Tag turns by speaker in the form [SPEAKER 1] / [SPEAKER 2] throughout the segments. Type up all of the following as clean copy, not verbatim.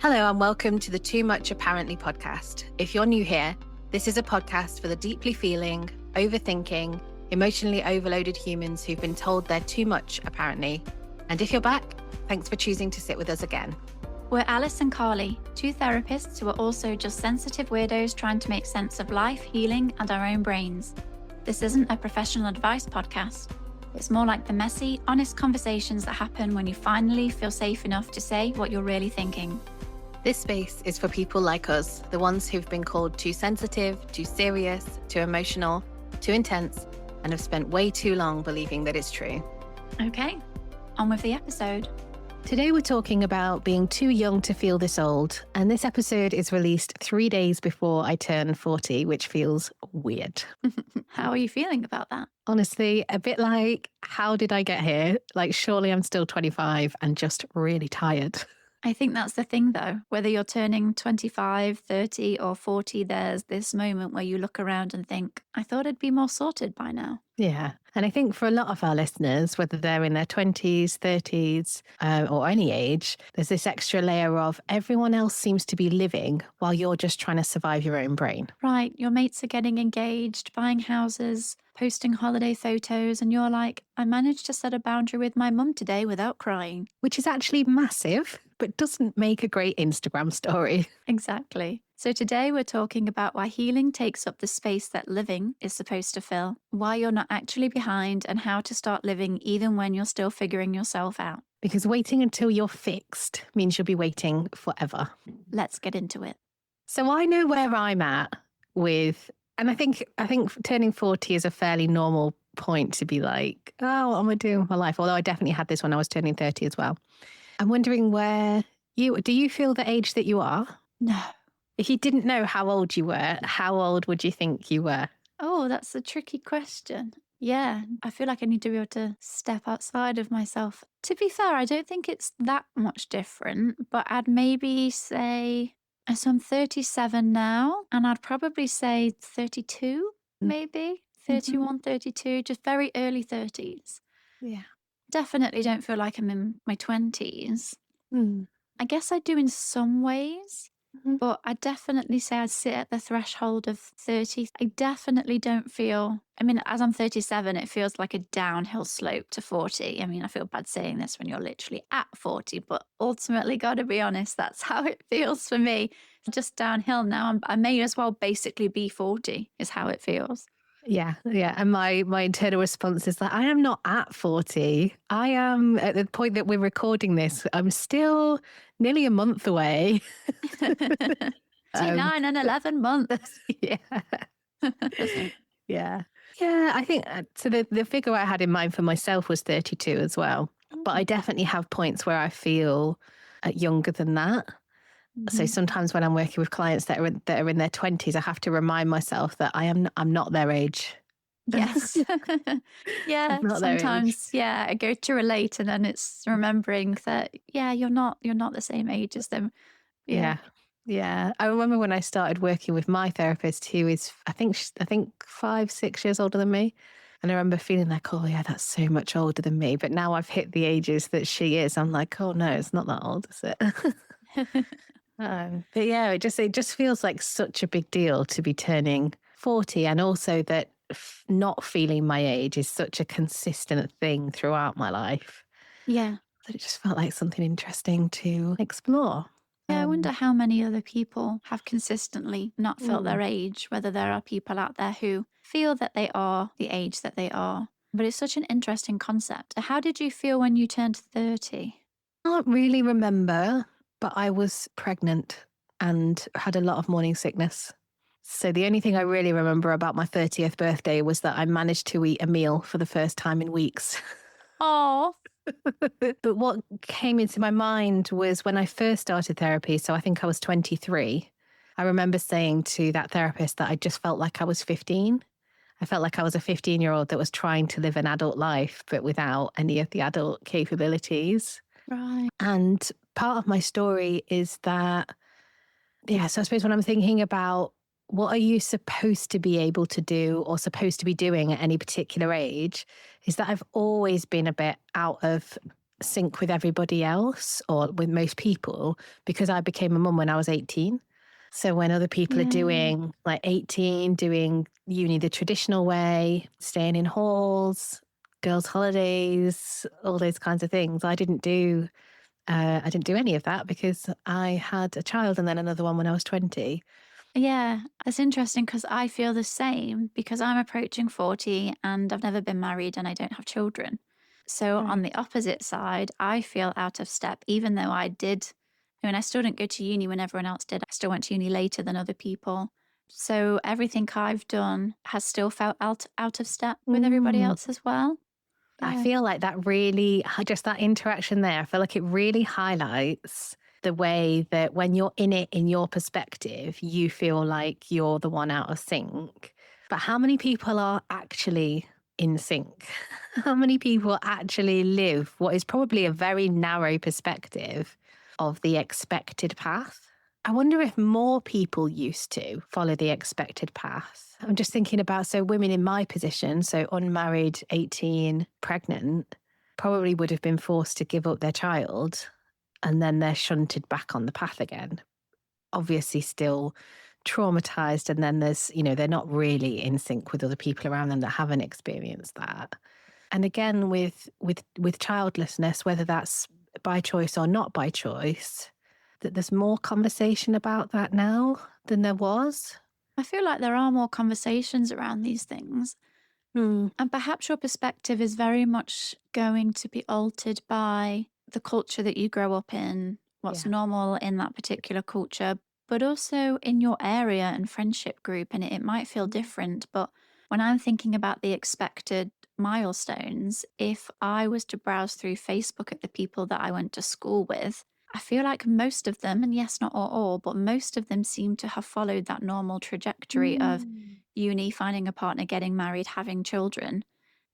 [SPEAKER 1] Hello and welcome to the Too Much Apparently podcast. If you're new here, this is a podcast for the deeply feeling, overthinking, emotionally overloaded humans who've been told they're too much apparently. And if you're back, thanks for choosing to sit with us again.
[SPEAKER 2] We're Alice and Carly, two therapists who are also just sensitive weirdos trying to make sense of life, healing, and our own brains. This isn't a professional advice podcast. It's more like the messy, honest conversations that happen when you finally feel safe enough to say what you're really thinking.
[SPEAKER 1] This space is for people like us, the ones who've been called too sensitive, too serious, too emotional, too intense, and have spent way too long believing that it's true.
[SPEAKER 2] Okay, on with the episode.
[SPEAKER 1] Today we're talking about being too young to feel this old, and this episode is released 3 days before I turn 40, which feels weird.
[SPEAKER 2] How are you feeling about that?
[SPEAKER 1] Honestly, a bit like, how did I get here? Like, surely I'm still 25 and just really tired.
[SPEAKER 2] I think that's the thing though, whether you're turning 25, 30 or 40, there's this moment where you look around and think, I thought I'd be more sorted by now.
[SPEAKER 1] Yeah. And I think for a lot of our listeners, whether they're in their 20s, 30s, or any age, there's this extra layer of everyone else seems to be living while you're just trying to survive your own brain.
[SPEAKER 2] Right. Your mates are getting engaged, buying houses, posting holiday photos, and you're like, I managed to set a boundary with my mum today without crying.
[SPEAKER 1] Which is actually massive, but doesn't make a great Instagram story.
[SPEAKER 2] Exactly. So today we're talking about why healing takes up the space that living is supposed to fill, why you're not actually behind, and how to start living even when you're still figuring yourself out.
[SPEAKER 1] Because waiting until you're fixed means you'll be waiting forever.
[SPEAKER 2] Let's get into it.
[SPEAKER 1] So I know where I'm at with, and I think turning 40 is a fairly normal point to be like, oh, what am I doing with my life? Although I definitely had this when I was turning 30 as well. I'm wondering do you feel the age that you are?
[SPEAKER 2] No.
[SPEAKER 1] If you didn't know how old you were, how old would you think you were?
[SPEAKER 2] Oh, that's a tricky question. Yeah, I feel like I need to be able to step outside of myself. To be fair, I don't think it's that much different, but I'd maybe say, so I'm 37 now, and I'd probably say 32, maybe 31, 32, just very early 30s.
[SPEAKER 1] Yeah.
[SPEAKER 2] Definitely don't feel like I'm in my 20s. I guess I do in some ways. But I definitely say I'd sit at the threshold of 30. I definitely don't feel, as I'm 37, it feels like a downhill slope to 40. I feel bad saying this when you're literally at 40, but ultimately, got to be honest, that's how it feels for me. Just downhill now. I may as well basically be 40 is how it feels.
[SPEAKER 1] Yeah. And my internal response is that I am not at 40. I am at the point that we're recording this. I'm still nearly a month away.
[SPEAKER 2] 9 and 11 months.
[SPEAKER 1] Yeah. Yeah. Yeah. I think so. The figure I had in mind for myself was 32 as well. But I definitely have points where I feel younger than that. So sometimes when I'm working with clients that are in their 20s, I have to remind myself that I'm not their age.
[SPEAKER 2] Yes. Yeah. Sometimes, I go to relate, and then it's remembering that, you're not the same age as them.
[SPEAKER 1] Yeah. I remember when I started working with my therapist, who is I think 5-6 years older than me. And I remember feeling like, oh yeah, that's so much older than me. But now I've hit the ages that she is. I'm like, oh no, it's not that old, is it? But yeah, it just feels like such a big deal to be turning 40, and also that not feeling my age is such a consistent thing throughout my life.
[SPEAKER 2] Yeah.
[SPEAKER 1] That it just felt like something interesting to explore.
[SPEAKER 2] Yeah, I wonder how many other people have consistently not felt their age, whether there are people out there who feel that they are the age that they are. But it's such an interesting concept. How did you feel when you turned 30?
[SPEAKER 1] I can't really remember, but I was pregnant and had a lot of morning sickness. So the only thing I really remember about my 30th birthday was that I managed to eat a meal for the first time in weeks.
[SPEAKER 2] Oh.
[SPEAKER 1] But what came into my mind was when I first started therapy, so I think I was 23, I remember saying to that therapist that I just felt like I was 15. I felt like I was a 15-year-old that was trying to live an adult life, but without any of the adult capabilities.
[SPEAKER 2] Right.
[SPEAKER 1] And part of my story is that, so I suppose when I'm thinking about what are you supposed to be able to do or supposed to be doing at any particular age, is that I've always been a bit out of sync with everybody else or with most people because I became a mum when I was 18. So when other people are
[SPEAKER 2] Yeah.
[SPEAKER 1] doing like 18, doing uni the traditional way, staying in halls, girls' holidays, all those kinds of things, I didn't do any of that because I had a child and then another one when I was 20.
[SPEAKER 2] Yeah, it's interesting because I feel the same because I'm approaching 40 and I've never been married and I don't have children. So, on
[SPEAKER 1] Right.
[SPEAKER 2] the opposite side, I feel out of step, even though I still didn't go to uni when everyone else did. I still went to uni later than other people. So, everything I've done has still felt out of step with everybody
[SPEAKER 1] Mm.
[SPEAKER 2] else as well.
[SPEAKER 1] I
[SPEAKER 2] Yeah.
[SPEAKER 1] feel like that really, just that interaction there, I feel like it really highlights the way that when you're in it, in your perspective, you feel like you're the one out of sync. But how many people are actually in sync? How many people actually live what is probably a very narrow perspective of the expected path? I wonder if more people used to follow the expected path. I'm just thinking about, so women in my position, so unmarried, 18, pregnant, probably would have been forced to give up their child and then they're shunted back on the path again. Obviously, still traumatized. And then they're not really in sync with other people around them that haven't experienced that. And again, with childlessness, whether that's by choice or not by choice, that there's more conversation about that now than there was.
[SPEAKER 2] I feel like there are more conversations around these things.
[SPEAKER 1] Hmm.
[SPEAKER 2] And perhaps your perspective is very much going to be altered by the culture that you grow up in, what's
[SPEAKER 1] Yeah.
[SPEAKER 2] normal in that particular culture, but also in your area and friendship group. And it might feel different. But when I'm thinking about the expected milestones, if I was to browse through Facebook at the people that I went to school with, I feel like most of them, and yes, not all, but most of them seem to have followed that normal trajectory of
[SPEAKER 1] Mm.
[SPEAKER 2] uni, finding a partner, getting married, having children,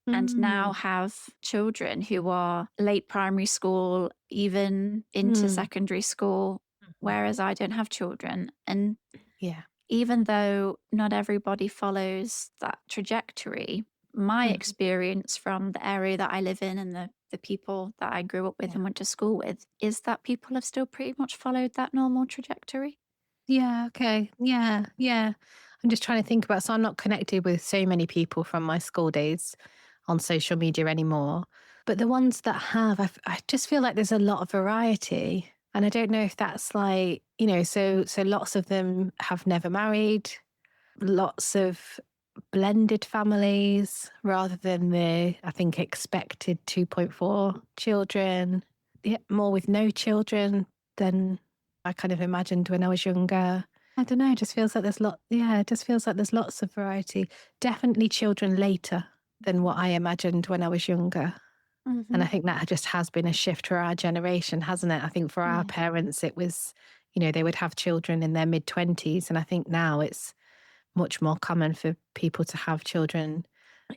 [SPEAKER 2] and now
[SPEAKER 1] Mm.
[SPEAKER 2] have children who are late primary school, even into
[SPEAKER 1] Mm.
[SPEAKER 2] secondary school,
[SPEAKER 1] Mhm.
[SPEAKER 2] whereas I don't have children. And
[SPEAKER 1] Yeah.
[SPEAKER 2] even though not everybody follows that trajectory, my
[SPEAKER 1] Mhm.
[SPEAKER 2] experience from the area that I live in and the people that I grew up with
[SPEAKER 1] Yeah.
[SPEAKER 2] and went to school with is that people have still pretty much followed that normal trajectory.
[SPEAKER 1] Yeah. Okay. Yeah. Yeah. I'm just trying to think about, so I'm not connected with so many people from my school days on social media anymore. But the ones that have, I just feel like there's a lot of variety. And I don't know if that's like, so lots of them have never married, lots of blended families rather than the, I think, expected 2.4 children. Yeah, more with no children than I kind of imagined when I was younger. I don't know, it just feels like it just feels like there's lots of variety. Definitely children later than what I imagined when I was younger. And
[SPEAKER 2] Hmm.
[SPEAKER 1] I think that just has been a shift for our generation, hasn't it? I think for our
[SPEAKER 2] Yeah.
[SPEAKER 1] parents, it was, they would have children in their mid 20s. And I think now it's much more common for people to have children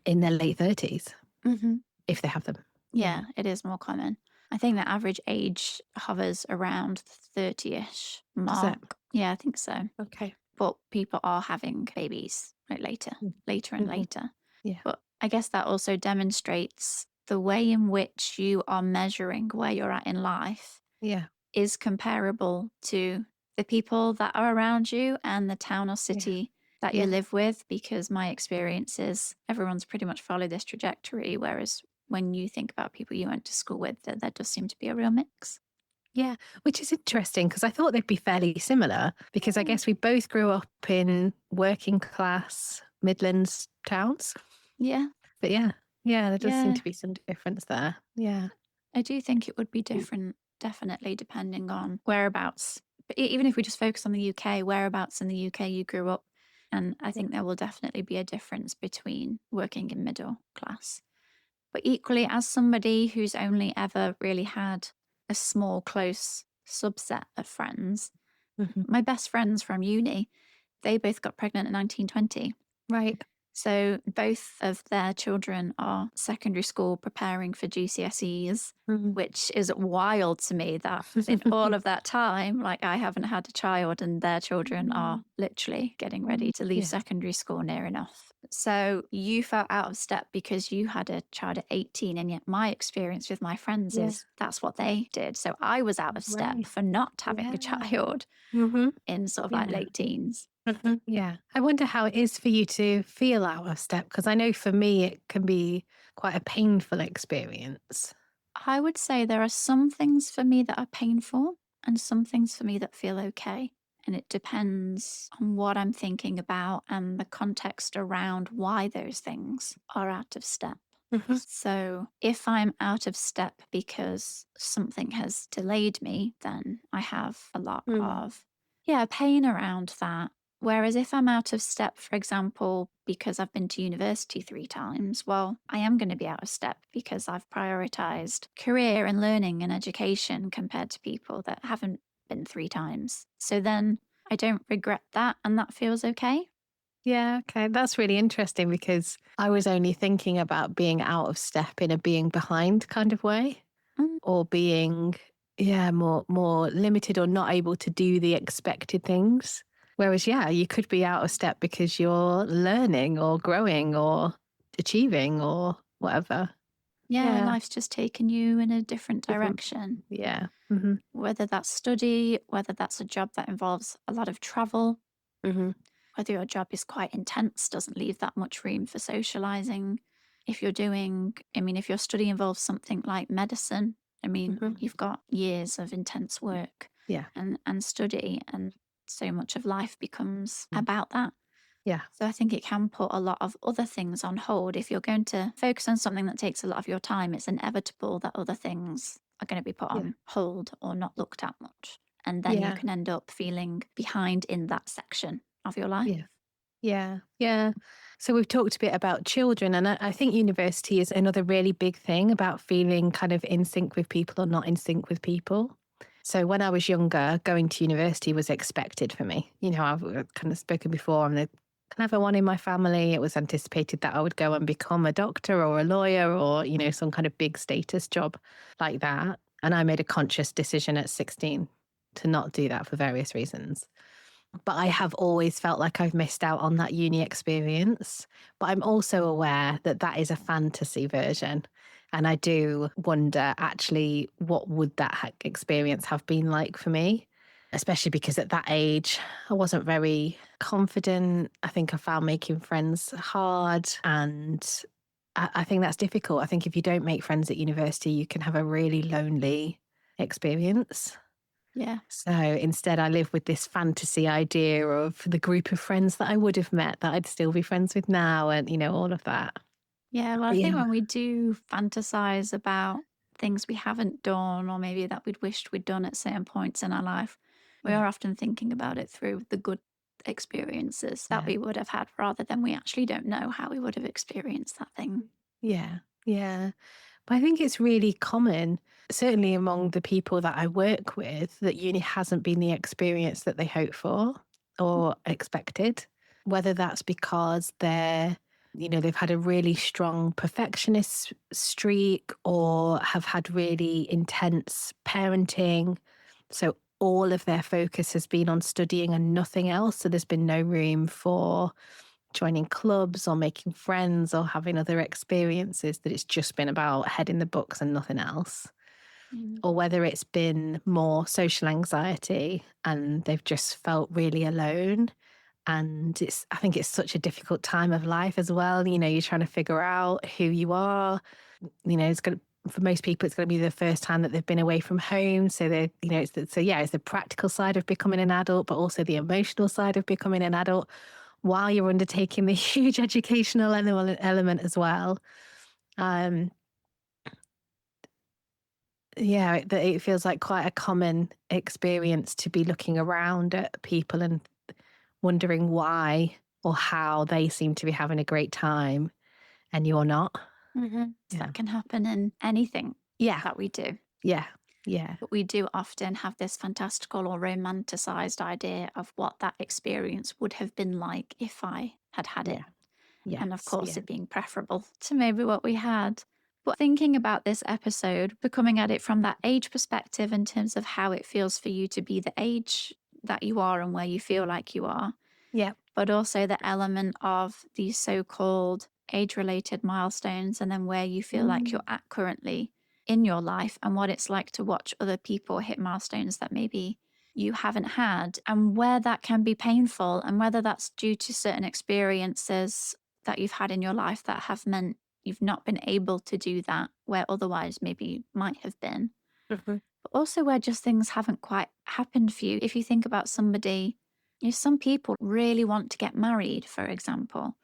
[SPEAKER 1] in their late 30s
[SPEAKER 2] Hmm.
[SPEAKER 1] if they have them. Yeah.
[SPEAKER 2] Yeah, it is more common. I think the average age hovers around the 30-ish
[SPEAKER 1] Does it?
[SPEAKER 2] mark. Yeah, I think so.
[SPEAKER 1] Okay.
[SPEAKER 2] But people are having babies like later and
[SPEAKER 1] Mm-hmm.
[SPEAKER 2] later.
[SPEAKER 1] Yeah.
[SPEAKER 2] But I guess that also demonstrates the way in which you are measuring where you're at in life
[SPEAKER 1] Yeah.
[SPEAKER 2] is comparable to the people that are around you and the town or
[SPEAKER 1] Yeah.
[SPEAKER 2] city that you
[SPEAKER 1] Yeah.
[SPEAKER 2] live with, because my experience is everyone's pretty much followed this trajectory. Whereas when you think about people you went to school with, there does seem to be a real mix.
[SPEAKER 1] Yeah. Which is interesting because I thought they'd be fairly similar because I
[SPEAKER 2] Mm.
[SPEAKER 1] guess we both grew up in working class Midlands towns.
[SPEAKER 2] Yeah,
[SPEAKER 1] But yeah. Yeah. There does seem
[SPEAKER 2] yeah.
[SPEAKER 1] to be some difference there. Yeah.
[SPEAKER 2] I do think it would be different, definitely, depending on whereabouts. But even if we just focus on the UK, whereabouts in the UK you grew up. And I
[SPEAKER 1] Yeah.
[SPEAKER 2] think there will definitely be a difference between working in middle class. But equally, as somebody who's only ever really had a small, close subset of friends,
[SPEAKER 1] Hmm.
[SPEAKER 2] my best friends from uni, they both got pregnant at 1920.
[SPEAKER 1] Right.
[SPEAKER 2] So both of their children are secondary school preparing for GCSEs,
[SPEAKER 1] Mhm.
[SPEAKER 2] which is wild to me that in all of that time, like I haven't had a child and their children are literally getting ready to leave
[SPEAKER 1] Yeah.
[SPEAKER 2] secondary school near enough. So you felt out of step because you had a child at 18, and yet my experience with my friends
[SPEAKER 1] Yeah.
[SPEAKER 2] is that's what they did. So I was out of step
[SPEAKER 1] Right.
[SPEAKER 2] for not having a
[SPEAKER 1] Yeah.
[SPEAKER 2] child
[SPEAKER 1] Mhm.
[SPEAKER 2] in sort of like
[SPEAKER 1] Yeah.
[SPEAKER 2] late teens.
[SPEAKER 1] Yeah. I wonder how it is for you to feel out of step, because I know for me it can be quite a painful experience.
[SPEAKER 2] I would say there are some things for me that are painful and some things for me that feel okay. And it depends on what I'm thinking about and the context around why those things are out of step.
[SPEAKER 1] Mhm.
[SPEAKER 2] So if I'm out of step because something has delayed me, then I have a lot
[SPEAKER 1] Mm.
[SPEAKER 2] of, yeah, pain around that. Whereas if I'm out of step, for example, because I've been to university 3 times, well, I am going to be out of step because I've prioritized career and learning and education compared to people that haven't been 3 times. So then I don't regret that, and that feels okay.
[SPEAKER 1] Yeah, okay. That's really interesting because I was only thinking about being out of step in a being behind kind of way,
[SPEAKER 2] Mm,
[SPEAKER 1] or being, yeah, more limited or not able to do the expected things. Whereas, yeah, you could be out of step because you're learning or growing or achieving or whatever.
[SPEAKER 2] yeah,
[SPEAKER 1] Yeah.
[SPEAKER 2] life's just taken you in a different
[SPEAKER 1] Different.
[SPEAKER 2] direction.
[SPEAKER 1] Yeah. Hmm.
[SPEAKER 2] Whether that's study, whether that's a job that involves a lot of travel,
[SPEAKER 1] Hmm.
[SPEAKER 2] whether your job is quite intense, doesn't leave that much room for socializing. If you're doing, I mean, if your study involves something like medicine, I mean,
[SPEAKER 1] Hmm.
[SPEAKER 2] you've got years of intense work
[SPEAKER 1] Yeah.
[SPEAKER 2] and study, and so much of life becomes
[SPEAKER 1] Mm.
[SPEAKER 2] about that.
[SPEAKER 1] Yeah.
[SPEAKER 2] So I think it can put a lot of other things on hold. If you're going to focus on something that takes a lot of your time, it's inevitable that other things are going to be put
[SPEAKER 1] Yeah.
[SPEAKER 2] on hold or not looked at much. And then you
[SPEAKER 1] Yeah.
[SPEAKER 2] can end up feeling behind in that section of your life.
[SPEAKER 1] Yeah. Yeah, yeah. So we've talked a bit about children, and I think university is another really big thing about feeling kind of in sync with people or not in sync with people. So when I was younger, going to university was expected for me. You know, I've kind of spoken before. I'm the clever one in my family. It was anticipated that I would go and become a doctor or a lawyer or, you know, some kind of big status job like that. And I made a conscious decision at 16 to not do that for various reasons. But I have always felt like I've missed out on that uni experience. But I'm also aware that that is a fantasy version. And I do wonder actually what would that experience have been like for me? Especially because at that age, I wasn't very confident. I think I found making friends hard. And I think that's difficult. I think if you don't make friends at university, you can have a really lonely experience.
[SPEAKER 2] Yeah.
[SPEAKER 1] So instead, I live with this fantasy idea of the group of friends that I would have met that I'd still be friends with now, and, you know, all of that.
[SPEAKER 2] Yeah. Well, I
[SPEAKER 1] But
[SPEAKER 2] think
[SPEAKER 1] yeah,
[SPEAKER 2] when we do fantasize about things we haven't done or maybe that we'd wished we'd done at certain points in our life, we
[SPEAKER 1] yeah,
[SPEAKER 2] are often thinking about it through the good experiences that
[SPEAKER 1] yeah,
[SPEAKER 2] we would have had rather than we actually don't know how we would have experienced that thing.
[SPEAKER 1] yeah, yeah. But I think it's really common, certainly among the people that I work with, that uni hasn't been the experience that they hoped for or expected. Whether that's because they're, you know, they've had a really strong perfectionist streak or have had really intense parenting. So all of their focus has been on studying and nothing else. So there's been no room for joining clubs or making friends or having other experiences, that it's just been about head in the books and nothing else.
[SPEAKER 2] Mm.
[SPEAKER 1] Or whether it's been more social anxiety and they've just felt really alone. And I think it's such a difficult time of life as well. You know, you're trying to figure out who you are. You know, for most people, it's going to be the first time that they've been away from home. So they're, you know, it's the practical side of becoming an adult, but also the emotional side of becoming an adult while you're undertaking the huge educational element as well. Um, yeah, it feels like quite a common experience to be looking around at people and wondering why or how they seem to be having a great time and you're not.
[SPEAKER 2] So
[SPEAKER 1] Yeah.
[SPEAKER 2] that can happen in anything
[SPEAKER 1] Yeah.
[SPEAKER 2] that we do.
[SPEAKER 1] Yeah. Yeah.
[SPEAKER 2] But we do often have this fantastical or romanticized idea of what that experience would have been like if I had had it.
[SPEAKER 1] Yeah.
[SPEAKER 2] And of
[SPEAKER 1] Yes.
[SPEAKER 2] course,
[SPEAKER 1] Yeah.
[SPEAKER 2] it being preferable to maybe what we had. But thinking about this episode, but coming at it from that age perspective in terms of how it feels for you to be the age that you are and where you feel like you are,
[SPEAKER 1] Yeah.
[SPEAKER 2] but also the element of these so called age related milestones and then where you feel like you're at currently in your life and what it's like to watch other people hit milestones that maybe you haven't had and where that can be painful and whether that's due to certain experiences that you've had in your life that have meant you've not been able to do that where otherwise maybe you might have been.
[SPEAKER 1] Mhm.
[SPEAKER 2] But also where just things haven't quite happened for you. If you think about somebody, some people really want to get married, for example.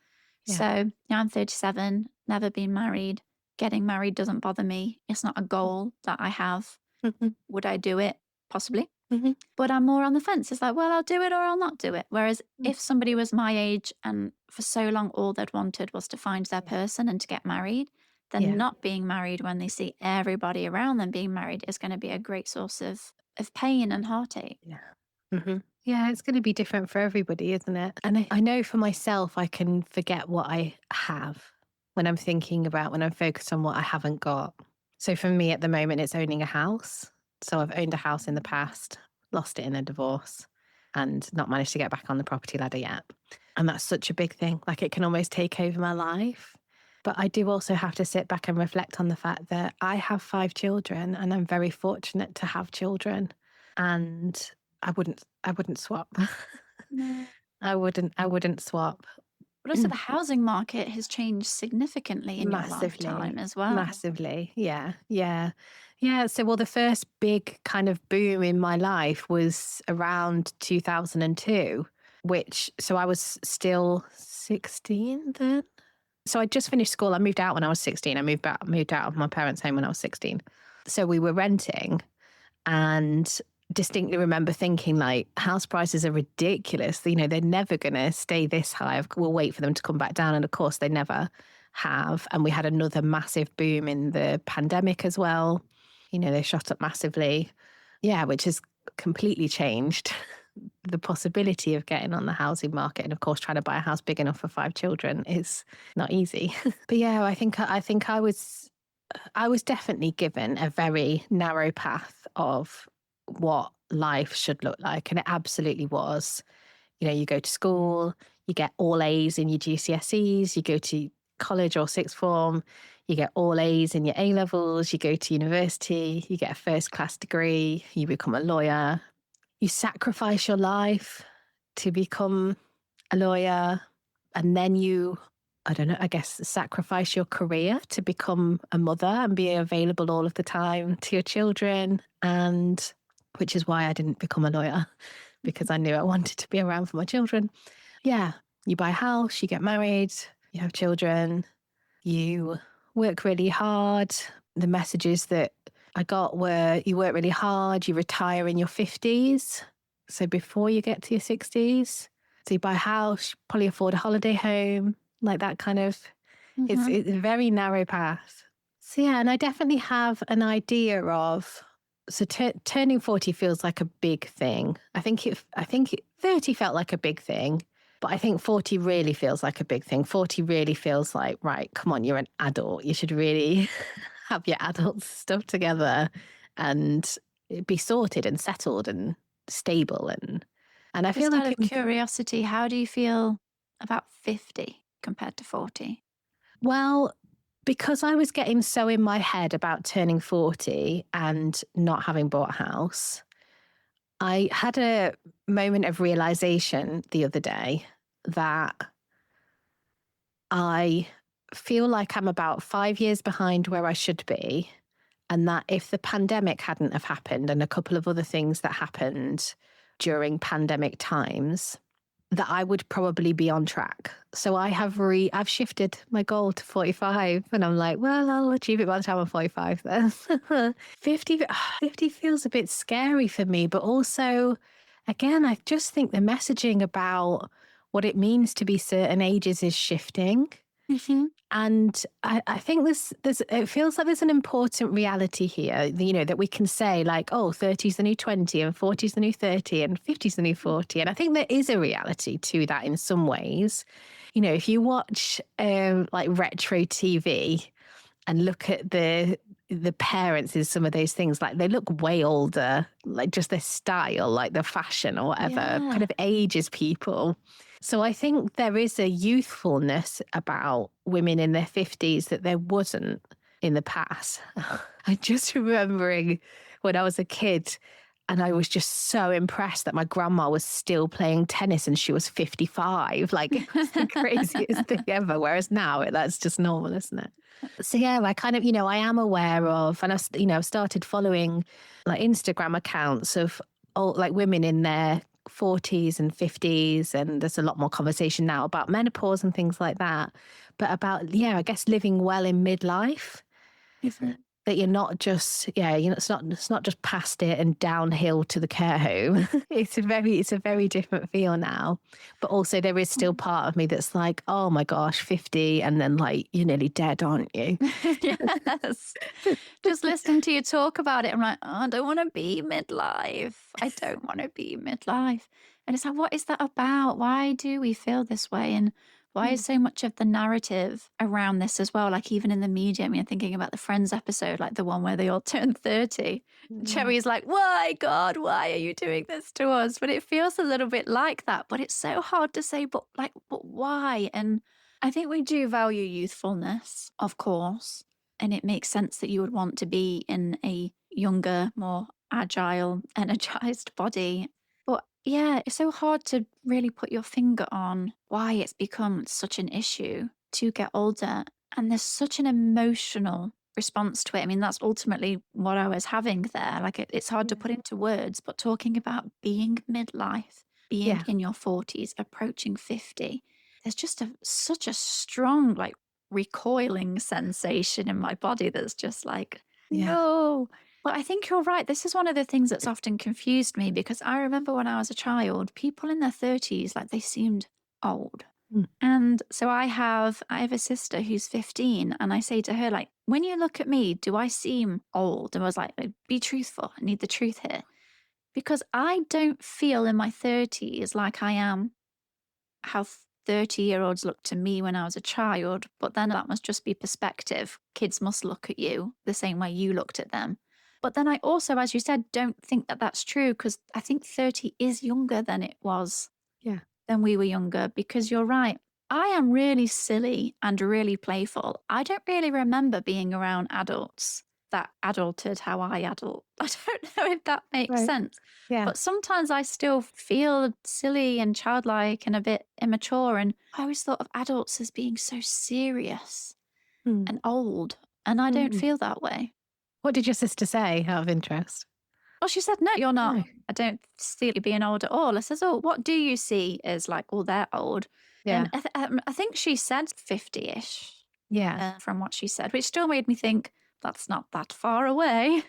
[SPEAKER 1] Yeah.
[SPEAKER 2] So I'm 37, never been married. Getting married doesn't bother me. It's not a goal that I have.
[SPEAKER 1] Mhm.
[SPEAKER 2] Would I do it? Possibly.
[SPEAKER 1] Mhm.
[SPEAKER 2] But I'm more on the fence. It's like, well, I'll do it or I'll not do it. Whereas
[SPEAKER 1] Mm.
[SPEAKER 2] if somebody was my age and for so long all they'd wanted was to find their
[SPEAKER 1] Yeah.
[SPEAKER 2] person and to get married, then
[SPEAKER 1] Yeah.
[SPEAKER 2] not being married when they see everybody around them being married is going to be a great source of pain and heartache.
[SPEAKER 1] Yeah. Yeah, it's going to be different for everybody, isn't it? And I know for myself, I can forget what I have when I'm thinking about, when I'm focused on what I haven't got. So for me at the moment, it's owning a house. So I've owned a house in the past, lost it in a divorce, and not managed to get back on the property ladder yet. And that's such a big thing. Like it can almost take over my life. But I do also have to sit back and reflect on the fact that I have 5 children and I'm very fortunate to have children. And I wouldn't swap.
[SPEAKER 2] No.
[SPEAKER 1] I wouldn't swap.
[SPEAKER 2] But also, the housing market has changed significantly in your lifetime
[SPEAKER 1] Massively.
[SPEAKER 2] as well.
[SPEAKER 1] Massively. Yeah. Yeah. Yeah. So, well, the first big kind of boom in my life was around 2002, so I was still 16 then. So I just finished school. I moved out when I was 16. I moved out of my parents' home when I was 16. So we were renting and distinctly remember thinking like house prices are ridiculous. You know, they're never going to stay this high. We'll wait for them to come back down. And of course they never have. And we had another massive boom in the pandemic as well. You know, they shot up massively. Yeah, which has completely changed the possibility of getting on the housing market. And of course, trying to buy a house big enough for 5 children is not easy. But yeah, I think I was definitely given a very narrow path of what life should look like. And it absolutely was. You know, you go to school, you get all A's in your GCSEs, you go to college or sixth form, you get all A's in your A levels, you go to university, you get a first class degree, you become a lawyer, you sacrifice your life to become a lawyer, and then you, I don't know, I guess sacrifice your career to become a mother and be available all of the time to your children. And which is why I didn't become a lawyer, because I knew I wanted to be around for my children. Yeah, you buy a house, you get married, you have children, you work really hard. The messages that I got were you work really hard, you retire in your 50s. So before you get to your 60s. So you buy a house, probably afford a holiday home, like that kind of, it's a very narrow path. So yeah, and I definitely have an idea of, so turning 40 feels like a big thing. I think 30 felt like a big thing, but I think 40 really feels like a big thing. 40 really feels like, right, come on, you're an adult. You should really have your adult stuff together and be sorted and settled and stable. And I feel
[SPEAKER 2] Just out
[SPEAKER 1] like,
[SPEAKER 2] of curiosity, how do you feel about 50 compared to 40?
[SPEAKER 1] well, because I was getting so in my head about turning 40 and not having bought a house, I had a moment of realization the other day that I feel like I'm about 5 years behind where I should be. And that if the pandemic hadn't have happened and a couple of other things that happened during pandemic times, that I would probably be on track. So I've shifted my goal to 45 and I'm like, well, I'll achieve it by the time I'm 45 then. 50 feels a bit scary for me, but also again, I just think the messaging about what it means to be certain ages is shifting.
[SPEAKER 2] Mhm.
[SPEAKER 1] And I think it feels like there's an important reality here, that we can say like, oh, 30 is the new 20 and 40 is the new 30 and 50 is the new 40. And I think there is a reality to that in some ways. If you watch like retro TV and look at the parents in some of those things, like they look way older, like just their style, like the fashion or whatever, kind
[SPEAKER 2] Yeah.
[SPEAKER 1] of ages people. So I think there is a youthfulness about women in their 50s that there wasn't in the past. I'm just remembering when I was a kid and I was just so impressed that my grandma was still playing tennis and she was 55. Like it was the craziest thing ever. Whereas now that's just normal, isn't it? So yeah, I kind of, I am aware of, and I've started following like Instagram accounts of like women in their 40s and 50s, and there's a lot more conversation now about menopause and things like that. But about, I guess living well in midlife,
[SPEAKER 2] Mhm.
[SPEAKER 1] that you're not just, it's not just past it and downhill to the care home. It's a very different feel now. But also there is still part of me that's like, oh my gosh, 50, and then like you're nearly dead, aren't you?
[SPEAKER 2] Yes. Just listening to you talk about it, I'm like, oh, I don't want to be midlife. I don't want to be midlife. And it's like, what is that about? Why do we feel this way? And why is
[SPEAKER 1] Mm.
[SPEAKER 2] so much of the narrative around this as well? Like, even in the media, I mean, thinking about the Friends episode, like the one where they all turned 30.
[SPEAKER 1] Yeah.
[SPEAKER 2] Cherry's like, why, God, why are you doing this to us? But it feels a little bit like that. But it's so hard to say, but why? And I think we do value youthfulness, of course. And it makes sense that you would want to be in a younger, more agile, energized body. But yeah, it's so hard to really put your finger on why it's become such an issue to get older. And there's such an emotional response to it. I mean, that's ultimately what I was having there. Like, it's hard to put into words, but talking about being midlife, being
[SPEAKER 1] Yeah.
[SPEAKER 2] in your 40s, approaching 50, there's just such a strong, like, recoiling sensation in my body that's just like,
[SPEAKER 1] Yeah.
[SPEAKER 2] no. But I think you're right. This is one of the things that's often confused me because I remember when I was a child, people in their 30s, like they seemed old.
[SPEAKER 1] Mm.
[SPEAKER 2] And so I have a sister who's 15 and I say to her, like, when you look at me, do I seem old? And I was like, be truthful. I need the truth here. Because I don't feel in my 30s like I am how 30-year-olds look to me when I was a child, but then that must just be perspective. Kids must look at you the same way you looked at them. But then I also, as you said, don't think that that's true because I think 30 is younger than it was
[SPEAKER 1] Yeah.
[SPEAKER 2] when we were younger because you're right. I am really silly and really playful. I don't really remember being around adults that adulted how I adult. I don't know if that makes
[SPEAKER 1] Right.
[SPEAKER 2] sense.
[SPEAKER 1] Yeah.
[SPEAKER 2] But sometimes I still feel silly and childlike and a bit immature. And I always thought of adults as being so serious
[SPEAKER 1] Mm.
[SPEAKER 2] and old. And I don't
[SPEAKER 1] Mm.
[SPEAKER 2] feel that way.
[SPEAKER 1] What did your sister say out of interest?
[SPEAKER 2] Well, she said, no, you're not.
[SPEAKER 1] No.
[SPEAKER 2] I don't see you being old at all. I says, oh, what do you see as like, oh, they're old? And
[SPEAKER 1] Yeah.
[SPEAKER 2] I think she said 50-ish
[SPEAKER 1] Yeah.
[SPEAKER 2] from what she said, which still made me think that's not that far away.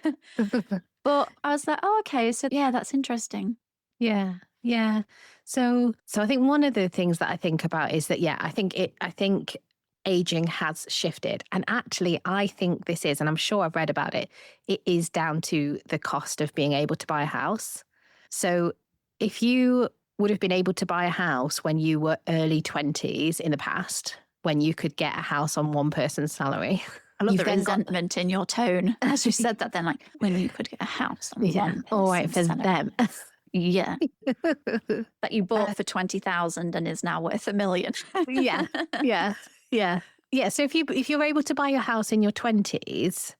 [SPEAKER 2] But I was like, oh, okay. So yeah, that's interesting.
[SPEAKER 1] Yeah. Yeah. So I think one of the things that I think about is that, I think aging has shifted. And actually, I think this is, and I'm sure I've read about it, it is down to the cost of being able to buy a house. So if you would have been able to buy a house when you were early 20s in the past, when you could get a house on one person's salary,
[SPEAKER 2] I love
[SPEAKER 1] you've
[SPEAKER 2] the
[SPEAKER 1] then got,
[SPEAKER 2] resentment in your tone as you said that. Then, like, when you could get a house on
[SPEAKER 1] yeah,
[SPEAKER 2] one
[SPEAKER 1] all right
[SPEAKER 2] person's
[SPEAKER 1] for
[SPEAKER 2] salary.
[SPEAKER 1] them.
[SPEAKER 2] Yeah, that you
[SPEAKER 1] Uh,
[SPEAKER 2] bought for 20,000 and is now worth 1 million.
[SPEAKER 1] yeah, yeah, yeah, yeah. So if you're able to buy a house in your 20s,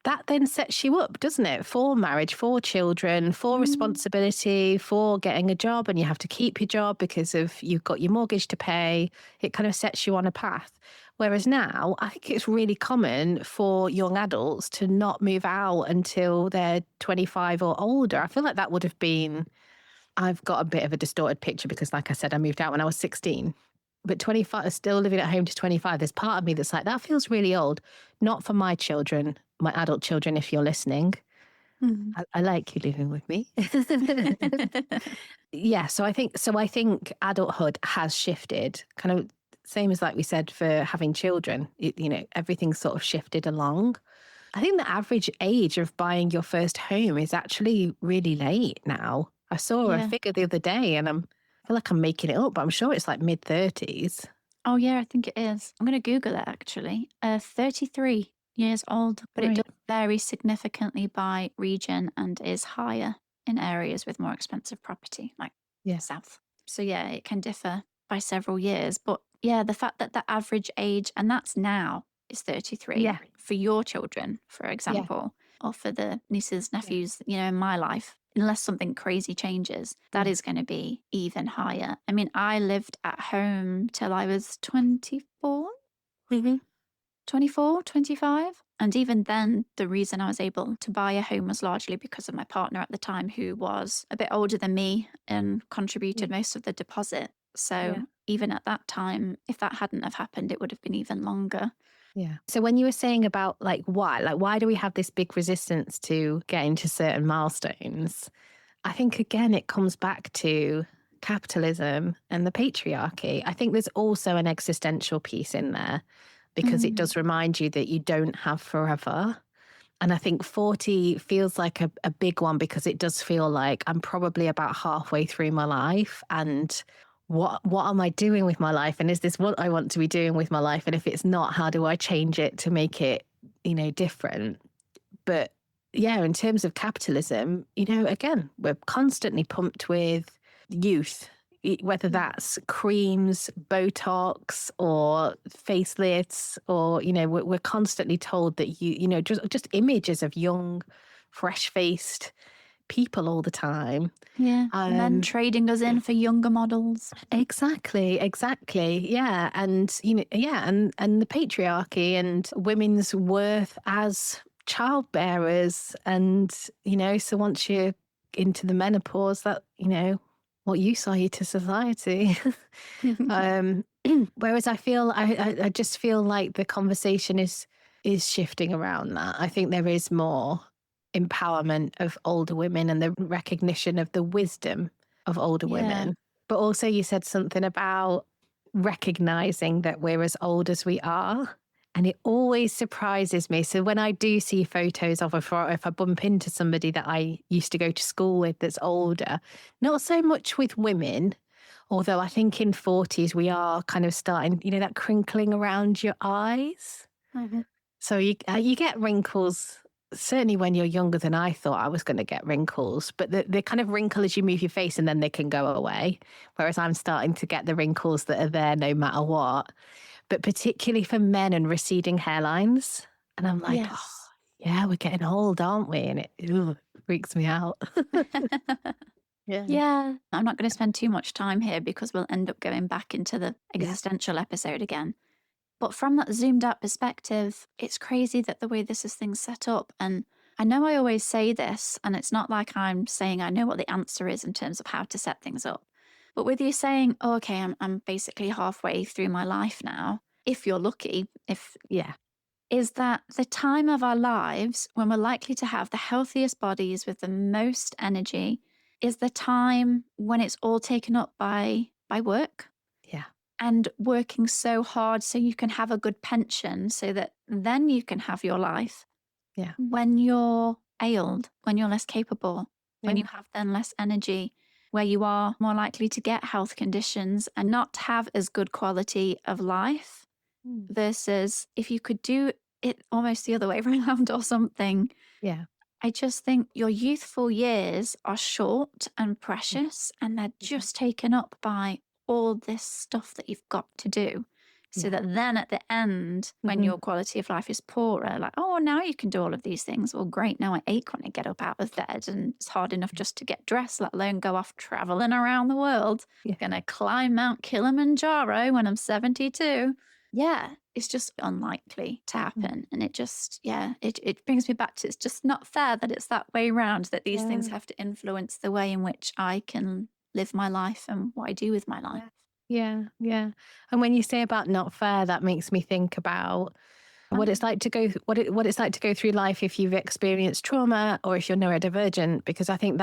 [SPEAKER 1] that then sets you up, doesn't it, for marriage, for children, for
[SPEAKER 2] Mm.
[SPEAKER 1] responsibility, for getting a job, and you have to keep your job because of you've got your mortgage to pay. It kind of sets you on a path. Whereas now, I think it's really common for young adults to not move out until they're 25 or older. I feel like that would have been, I've got a bit of a distorted picture because, like I said, I moved out when I was 16. But 25, still living at home to 25, there's part of me that's like, that feels really old. Not for my children, my adult children, if you're listening.
[SPEAKER 2] Mm.
[SPEAKER 1] I like you living with me. Yeah, so I think adulthood has shifted kind of same as like we said for having children, everything's sort of shifted along. I think the average age of buying your first home is actually really late now. I saw a
[SPEAKER 2] Yeah.
[SPEAKER 1] figure the other day and I feel like I'm making it up, but I'm sure it's like mid-30s.
[SPEAKER 2] Oh, yeah, I think it is. I'm going to Google it actually. 33 years old, but it does
[SPEAKER 1] Right.
[SPEAKER 2] vary significantly by region and is higher in areas with more expensive property, like
[SPEAKER 1] Yeah.
[SPEAKER 2] south. So, yeah, it can differ by several years. But yeah, the fact that the average age, and that's now, is 33
[SPEAKER 1] Yeah.
[SPEAKER 2] for your children, for
[SPEAKER 1] Yeah.
[SPEAKER 2] example, or for the nieces,
[SPEAKER 1] Yeah.
[SPEAKER 2] nephews, in my life, unless something crazy changes, that
[SPEAKER 1] Yeah.
[SPEAKER 2] is going to be even higher. I mean, I lived at home till I was 24,
[SPEAKER 1] Hmm.
[SPEAKER 2] 24, 25. And even then, the reason I was able to buy a home was largely because of my partner at the time, who was a bit older than me and contributed most of the deposit.
[SPEAKER 1] Yeah.
[SPEAKER 2] So even at that time, if that hadn't have happened, it would have been even longer.
[SPEAKER 1] Yeah. So when you were saying about why do we have this big resistance to getting to certain milestones? I think again, it comes back to capitalism and the patriarchy. I think there's also an existential piece in there because it
[SPEAKER 2] Mm,
[SPEAKER 1] does remind you that you don't have forever. And I think 40 feels like a big one because it does feel like I'm probably about halfway through my life. And what am I doing with my life? And is this what I want to be doing with my life? And if it's not, how do I change it to make it, different? But yeah, in terms of capitalism, again, we're constantly pumped with youth, whether
[SPEAKER 2] yeah.
[SPEAKER 1] that's creams, Botox, or facelifts, or, we're constantly told that just images of young, fresh faced people all the time.
[SPEAKER 2] Yeah. Men
[SPEAKER 1] Um,
[SPEAKER 2] trading us in for younger models.
[SPEAKER 1] exactly. Yeah. And the patriarchy and women's worth as childbearers. And, so once you're into the menopause, that, what use are you to society? um, whereas I just feel like the conversation is shifting around that. I think there is more empowerment of older women and the recognition of the wisdom of older
[SPEAKER 2] Yeah.
[SPEAKER 1] women. But also, you said something about recognizing that we're as old as we are. And it always surprises me. So when I do see photos of, if I bump into somebody that I used to go to school with that's older, not so much with women, although I think in 40s we are kind of starting, that crinkling around your eyes.
[SPEAKER 2] Mhm.
[SPEAKER 1] So you get wrinkles. Certainly when you're younger than I thought I was going to get wrinkles, but they kind of wrinkle as you move your face and then they can go away. Whereas I'm starting to get the wrinkles that are there no matter what. But particularly for men and receding hairlines. And I'm like, oh,
[SPEAKER 2] Yes.
[SPEAKER 1] yeah, we're getting old, aren't we? And it freaks me out. Yeah.
[SPEAKER 2] Yeah. I'm not going to spend too much time here because we'll end up going back into the
[SPEAKER 1] Yeah.
[SPEAKER 2] existential episode again. But from that zoomed out perspective, it's crazy that the way this is things set up. And I know I always say this, and it's not like I'm saying I know what the answer is in terms of how to set things up. But with you saying, oh, okay, I'm basically halfway through my life now, if you're lucky, if
[SPEAKER 1] Yeah.
[SPEAKER 2] is that the time of our lives when we're likely to have the healthiest bodies with the most energy is the time when it's all taken up by work
[SPEAKER 1] Yeah.
[SPEAKER 2] and working so hard so you can have a good pension so that then you can have your life
[SPEAKER 1] Yeah.
[SPEAKER 2] when you're ailed, when you're less capable, when
[SPEAKER 1] Yeah.
[SPEAKER 2] you have then less energy, where you are more likely to get health conditions and not have as good quality of life
[SPEAKER 1] Mm.
[SPEAKER 2] versus if you could do it almost the other way around or something.
[SPEAKER 1] Yeah.
[SPEAKER 2] I just think your youthful years are short and
[SPEAKER 1] Yeah.
[SPEAKER 2] precious, and they're
[SPEAKER 1] Mhm.
[SPEAKER 2] just taken up by all this stuff that you've got to do. So
[SPEAKER 1] Yeah.
[SPEAKER 2] that then at the end, when
[SPEAKER 1] Mhm.
[SPEAKER 2] your quality of life is poorer, like, oh, now you can do all of these things. Well, great. Now I ache when I get up out of bed, and it's hard enough just to get dressed, let alone go off traveling around the world.
[SPEAKER 1] Yeah.
[SPEAKER 2] Gonna climb Mount Kilimanjaro when I'm 72. Yeah, it's just unlikely to
[SPEAKER 1] Mm.
[SPEAKER 2] happen. And it just, yeah, it brings me back to it's just not fair that it's that way round, that these things
[SPEAKER 1] Yeah.
[SPEAKER 2] have to influence the way in which I can live my life and what I do with my life.
[SPEAKER 1] Yeah. Yeah. Yeah. And when you say about not fair, that makes me think about what it's like to go what it's like to go through life if you've experienced trauma or if you're neurodivergent, because I think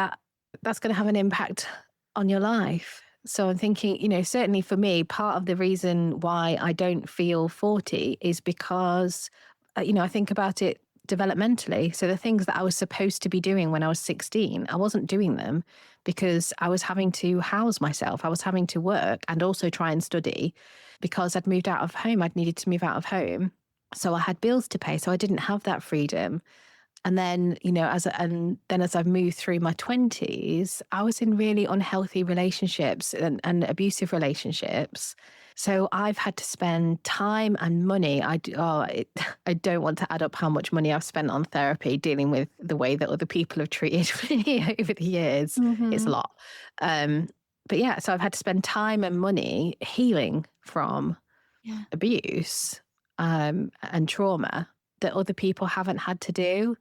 [SPEAKER 1] that's going to have an impact on your life. So I'm thinking, certainly for me, part of the reason why I don't feel 40 is because, I think about it developmentally. So the things that I was supposed to be doing when I was 16, I wasn't doing them because I was having to house myself. I was having to work and also try and study because I'd moved out of home. I'd needed to move out of home. So I had bills to pay. So I didn't have that freedom. And then, as I've moved through my 20s, I was in really unhealthy relationships and abusive relationships. So I've had to spend time and money. I don't want to add up how much money I've spent on therapy dealing with the way that other people have treated me over the years. It's a
[SPEAKER 2] Mm-hmm.
[SPEAKER 1] lot. Um, but yeah, so I've had to spend time and money healing from
[SPEAKER 2] Yeah.
[SPEAKER 1] abuse and trauma that other people haven't had to do.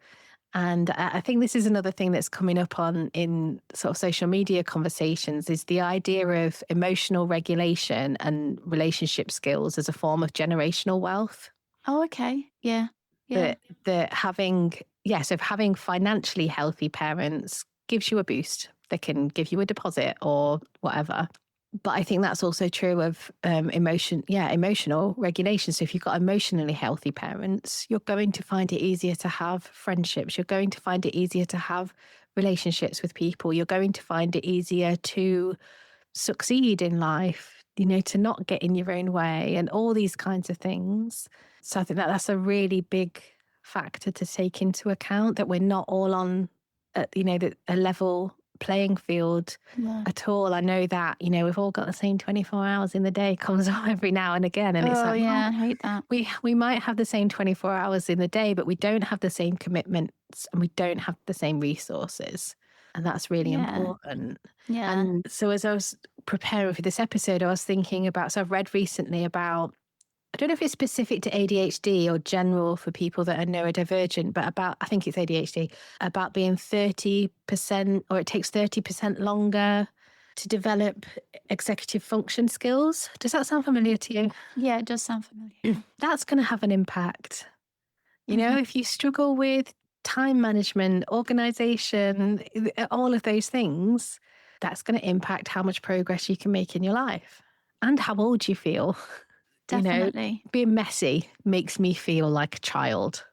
[SPEAKER 1] And I think this is another thing that's coming up in sort of social media conversations is the idea of emotional regulation and relationship skills as a form of generational wealth.
[SPEAKER 2] Oh, okay. Yeah. Yeah.
[SPEAKER 1] That having financially healthy parents gives you a boost. They can give you a deposit or whatever. But I think that's also true of emotional regulation. So if you've got emotionally healthy parents, you're going to find it easier to have friendships. You're going to find it easier to have relationships with people. You're going to find it easier to succeed in life, to not get in your own way and all these kinds of things. So I think that's a really big factor to take into account, that we're not all on, a level playing field
[SPEAKER 2] Yeah.
[SPEAKER 1] at all. I know that, we've all got the same 24 hours in the day comes on every now and again. And it's
[SPEAKER 2] Oh,
[SPEAKER 1] like,
[SPEAKER 2] yeah.
[SPEAKER 1] well,
[SPEAKER 2] I hate that.
[SPEAKER 1] we might have the same 24 hours in the day, but we don't have the same commitments and we don't have the same resources. And that's really
[SPEAKER 2] Yeah.
[SPEAKER 1] important.
[SPEAKER 2] Yeah.
[SPEAKER 1] And so as I was preparing for this episode, I was thinking about, so I've read recently about, I don't know if it's specific to ADHD or general for people that are neurodivergent, but I think it's ADHD, about being 30%, or it takes 30% longer to develop executive function skills. Does that sound familiar to you?
[SPEAKER 2] Yeah. It does sound familiar. Yeah.
[SPEAKER 1] That's going to have an impact.
[SPEAKER 2] Mhm.
[SPEAKER 1] If you struggle with time management, organization, all of those things, that's going to impact how much progress you can make in your life and how old you feel. You know,
[SPEAKER 2] Definitely.
[SPEAKER 1] being messy makes me feel like a child.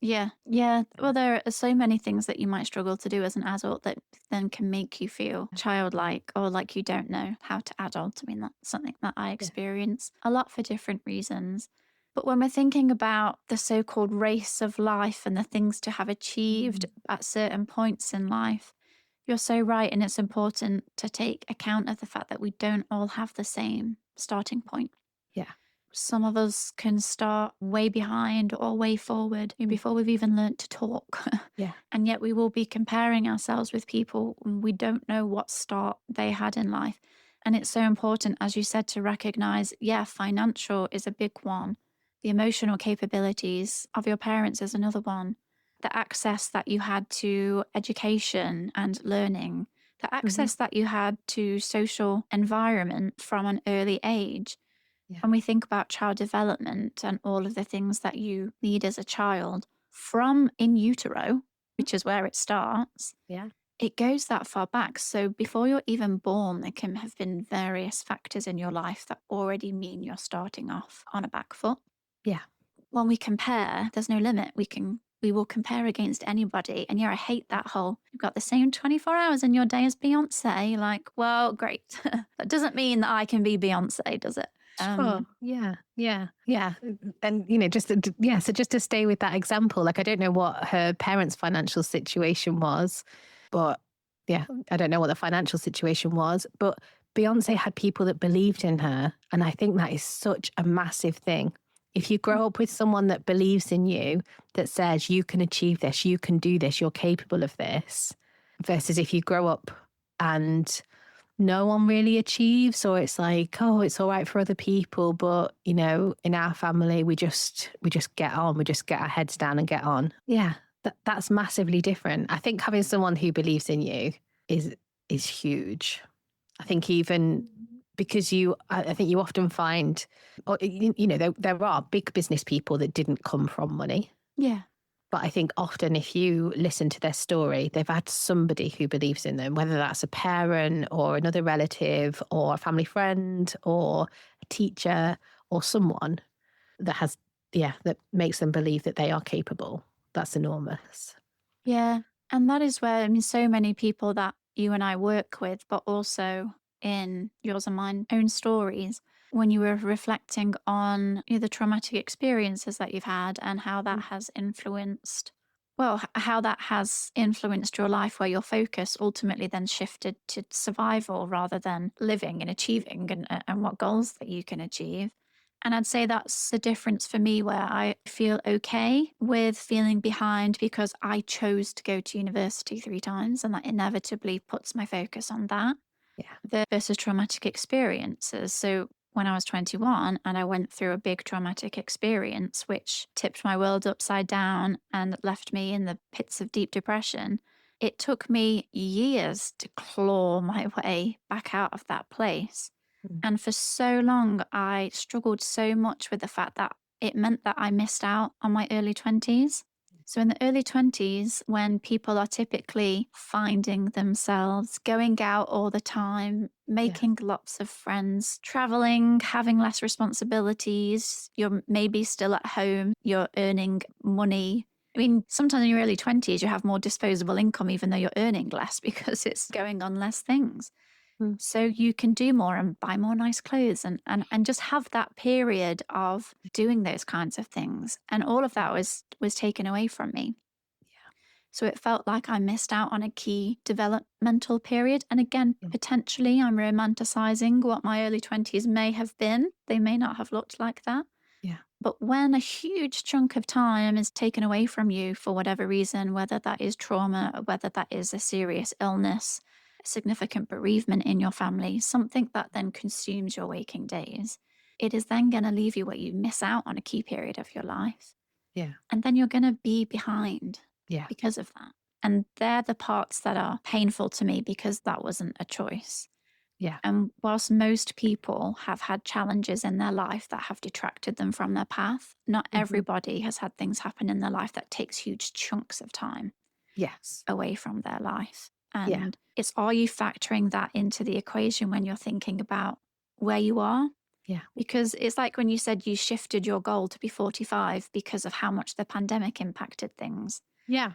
[SPEAKER 2] Yeah. Yeah. Well, there are so many things that you might struggle to do as an adult that then can make you feel childlike or like you don't know how to adult. I mean, that's something that I
[SPEAKER 1] Yeah.
[SPEAKER 2] experience a lot for different reasons. But when we're thinking about the so called race of life and the things to have achieved at certain points in life, you're so right. And it's important to take account of the fact that we don't all have the same starting point.
[SPEAKER 1] Yeah.
[SPEAKER 2] Some of us can start way behind or way forward before we've even learnt to talk.
[SPEAKER 1] Yeah.
[SPEAKER 2] And yet we will be comparing ourselves with people and we don't know what start they had in life. And it's so important, as you said, to recognize, yeah, financial is a big one. The emotional capabilities of your parents is another one. The access that you had to education and learning, the
[SPEAKER 1] Mhm.
[SPEAKER 2] access that you had to social environment from an early age.
[SPEAKER 1] Yeah.
[SPEAKER 2] When we think about child development and all of the things that you need as a child from in utero, which is where it starts,
[SPEAKER 1] Yeah.
[SPEAKER 2] it goes that far back. So before you're even born, there can have been various factors in your life that already mean you're starting off on a back foot.
[SPEAKER 1] Yeah.
[SPEAKER 2] When we compare, there's no limit. We will compare against anybody. And yeah, I hate that whole you've got the same 24 hours in your day as Beyonce. Like, well, great. That doesn't mean that I can be Beyonce, does it?
[SPEAKER 1] Sure. Yeah. Yeah. Yeah. And, so just to stay with that example, like, I don't know what her parents' financial situation was, but yeah, I don't know what the financial situation was, but Beyonce had people that believed in her. And I think that is such a massive thing. If you grow up with someone that believes in you, that says you can achieve this, you can do this, you're capable of this, versus if you grow up and no one really achieves, or it's like, oh, it's all right for other people, but in our family we just get on, we just get our heads down and get on. Yeah, that's massively different. I think having someone who believes in you is huge. I think even because I think you often find, or, there are big business people that didn't come from money,
[SPEAKER 2] Yeah.
[SPEAKER 1] But I think often if you listen to their story, they've had somebody who believes in them, whether that's a parent or another relative or a family friend or a teacher or someone that has, yeah, that makes them believe that they are capable. That's enormous.
[SPEAKER 2] Yeah. And that is where, I mean, so many people that you and I work with, but also in yours and mine own stories, when you were reflecting on the traumatic experiences that you've had and how that
[SPEAKER 1] Mm.
[SPEAKER 2] has influenced, well, how that has influenced your life, where your focus ultimately then shifted to survival rather than living and achieving and what goals that you can achieve. And I'd say that's the difference for me, where I feel okay with feeling behind because I chose to go to university 3 times, and that inevitably puts my focus on that
[SPEAKER 1] Yeah.
[SPEAKER 2] versus traumatic experiences. So when I was 21 and I went through a big traumatic experience, which tipped my world upside down and left me in the pits of deep depression, it took me years to claw my way back out of that place.
[SPEAKER 1] Mm.
[SPEAKER 2] And for so long, I struggled so much with the fact that it meant that I missed out on my early 20s. So, in the early 20s, when people are typically finding themselves, going out all the time,
[SPEAKER 1] Yeah.
[SPEAKER 2] making lots of friends, traveling, having less responsibilities, you're maybe still at home, you're earning money. I mean, sometimes in your early 20s, you have more disposable income, even though you're earning less because it's going on less things.
[SPEAKER 1] Mm.
[SPEAKER 2] So you can do more and buy more nice clothes and just have that period of doing those kinds of things. And all of that was taken away from me.
[SPEAKER 1] Yeah.
[SPEAKER 2] So it felt like I missed out on a key developmental period. And again,
[SPEAKER 1] Yeah.
[SPEAKER 2] potentially I'm romanticizing what my early 20s may have been. They may not have looked like that.
[SPEAKER 1] Yeah.
[SPEAKER 2] But when a huge chunk of time is taken away from you for whatever reason, whether that is trauma, or whether that is a serious illness, a significant bereavement in your family, something that then consumes your waking days, it is then going to leave you where you miss out on a key period of your life.
[SPEAKER 1] Yeah.
[SPEAKER 2] And then you're going to be behind
[SPEAKER 1] Yeah.
[SPEAKER 2] because of that. And they're the parts that are painful to me because that wasn't a choice.
[SPEAKER 1] Yeah.
[SPEAKER 2] And whilst most people have had challenges in their life that have detracted them from their path, not
[SPEAKER 1] Mhm.
[SPEAKER 2] everybody has had things happen in their life that takes huge chunks of time
[SPEAKER 1] Yes.
[SPEAKER 2] away from their life.
[SPEAKER 1] Yeah.
[SPEAKER 2] And it's, are you factoring that into the equation when you're thinking about where you are?
[SPEAKER 1] Yeah.
[SPEAKER 2] Because it's like when you said you shifted your goal to be 45 because of how much the pandemic impacted things.
[SPEAKER 1] Yeah.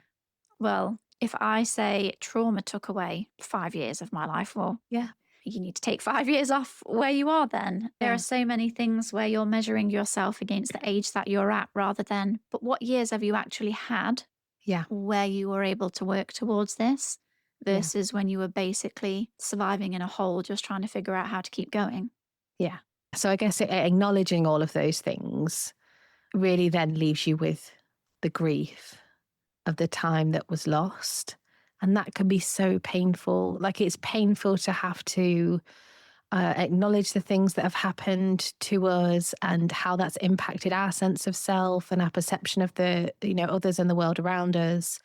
[SPEAKER 2] Well, if I say trauma took away 5 years of my life, well,
[SPEAKER 1] Yeah.
[SPEAKER 2] you need to take 5 years off where you are then. There are
[SPEAKER 1] Yeah.
[SPEAKER 2] so many things where you're measuring yourself against the age that you're at rather than, but what years have you actually had
[SPEAKER 1] Yeah.
[SPEAKER 2] where you were able to work towards this
[SPEAKER 1] Yeah.
[SPEAKER 2] versus when you were basically surviving in a hole, just trying to figure out how to keep going.
[SPEAKER 1] Yeah. So I guess acknowledging all of those things really then leaves you with the grief of the time that was lost. And that can be so painful. Like it's painful to have to acknowledge the things that have happened to us and how that's impacted our sense of self and our perception of the, others and the world around us.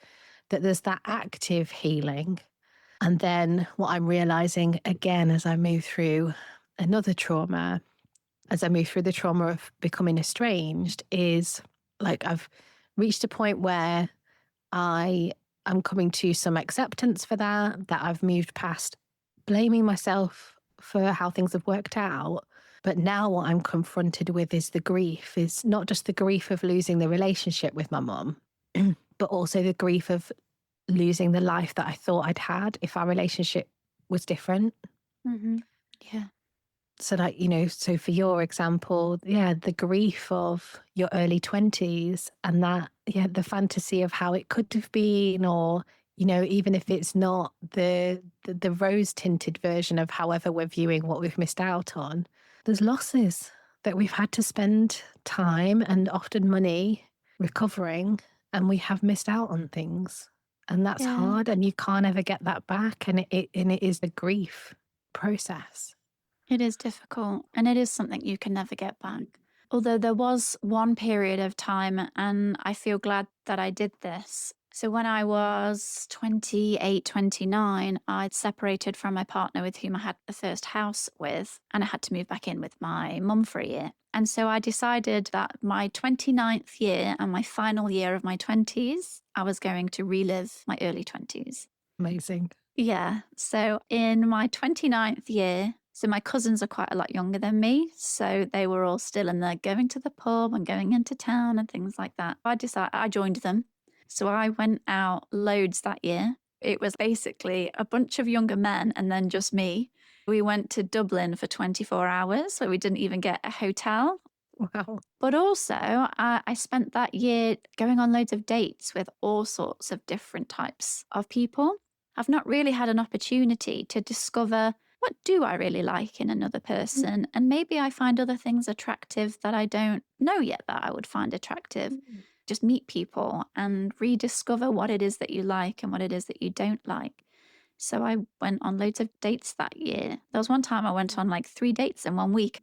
[SPEAKER 1] That there's that active healing. And then what I'm realizing again as I move through another trauma, as I move through the trauma of becoming estranged, is like I've reached a point where I am coming to some acceptance for that I've moved past blaming myself for how things have worked out. But now what I'm confronted with is the grief, is not just the grief of losing the relationship with my mum, but also the grief of losing the life that I thought I'd had if our relationship was different.
[SPEAKER 2] Hmm. Yeah.
[SPEAKER 1] So like, so for your example, yeah, the grief of your early 20s and that, yeah, the fantasy of how it could have been, or, even if it's not the rose tinted version of however we're viewing what we've missed out on, there's losses that we've had to spend time and often money recovering, and we have missed out on things. And that's
[SPEAKER 2] Yeah.
[SPEAKER 1] hard, and you can't ever get that back. And it is a grief process.
[SPEAKER 2] It is difficult and it is something you can never get back. Although there was one period of time, and I feel glad that I did this. So when I was 28, 29, I'd separated from my partner with whom I had the first house with, and I had to move back in with my mum for a year. And so I decided that my 29th year and my final year of my 20s, I was going to relive my early 20s.
[SPEAKER 1] Amazing.
[SPEAKER 2] Yeah. So in my 29th year, so my cousins are quite a lot younger than me. So they were all still in there going to the pub and going into town and things like that. I joined them. So I went out loads that year. It was basically a bunch of younger men and then just me. We went to Dublin for 24 hours. So we didn't even get a hotel.
[SPEAKER 1] Wow.
[SPEAKER 2] But also, I spent that year going on loads of dates with all sorts of different types of people. I've not really had an opportunity to discover what do I really like in another person. And maybe I find other things attractive that I don't know yet that I would find attractive. Just meet people and rediscover what it is that you like and what it is that you don't like. So I went on loads of dates that year. There was one time I went on like 3 dates in 1 week.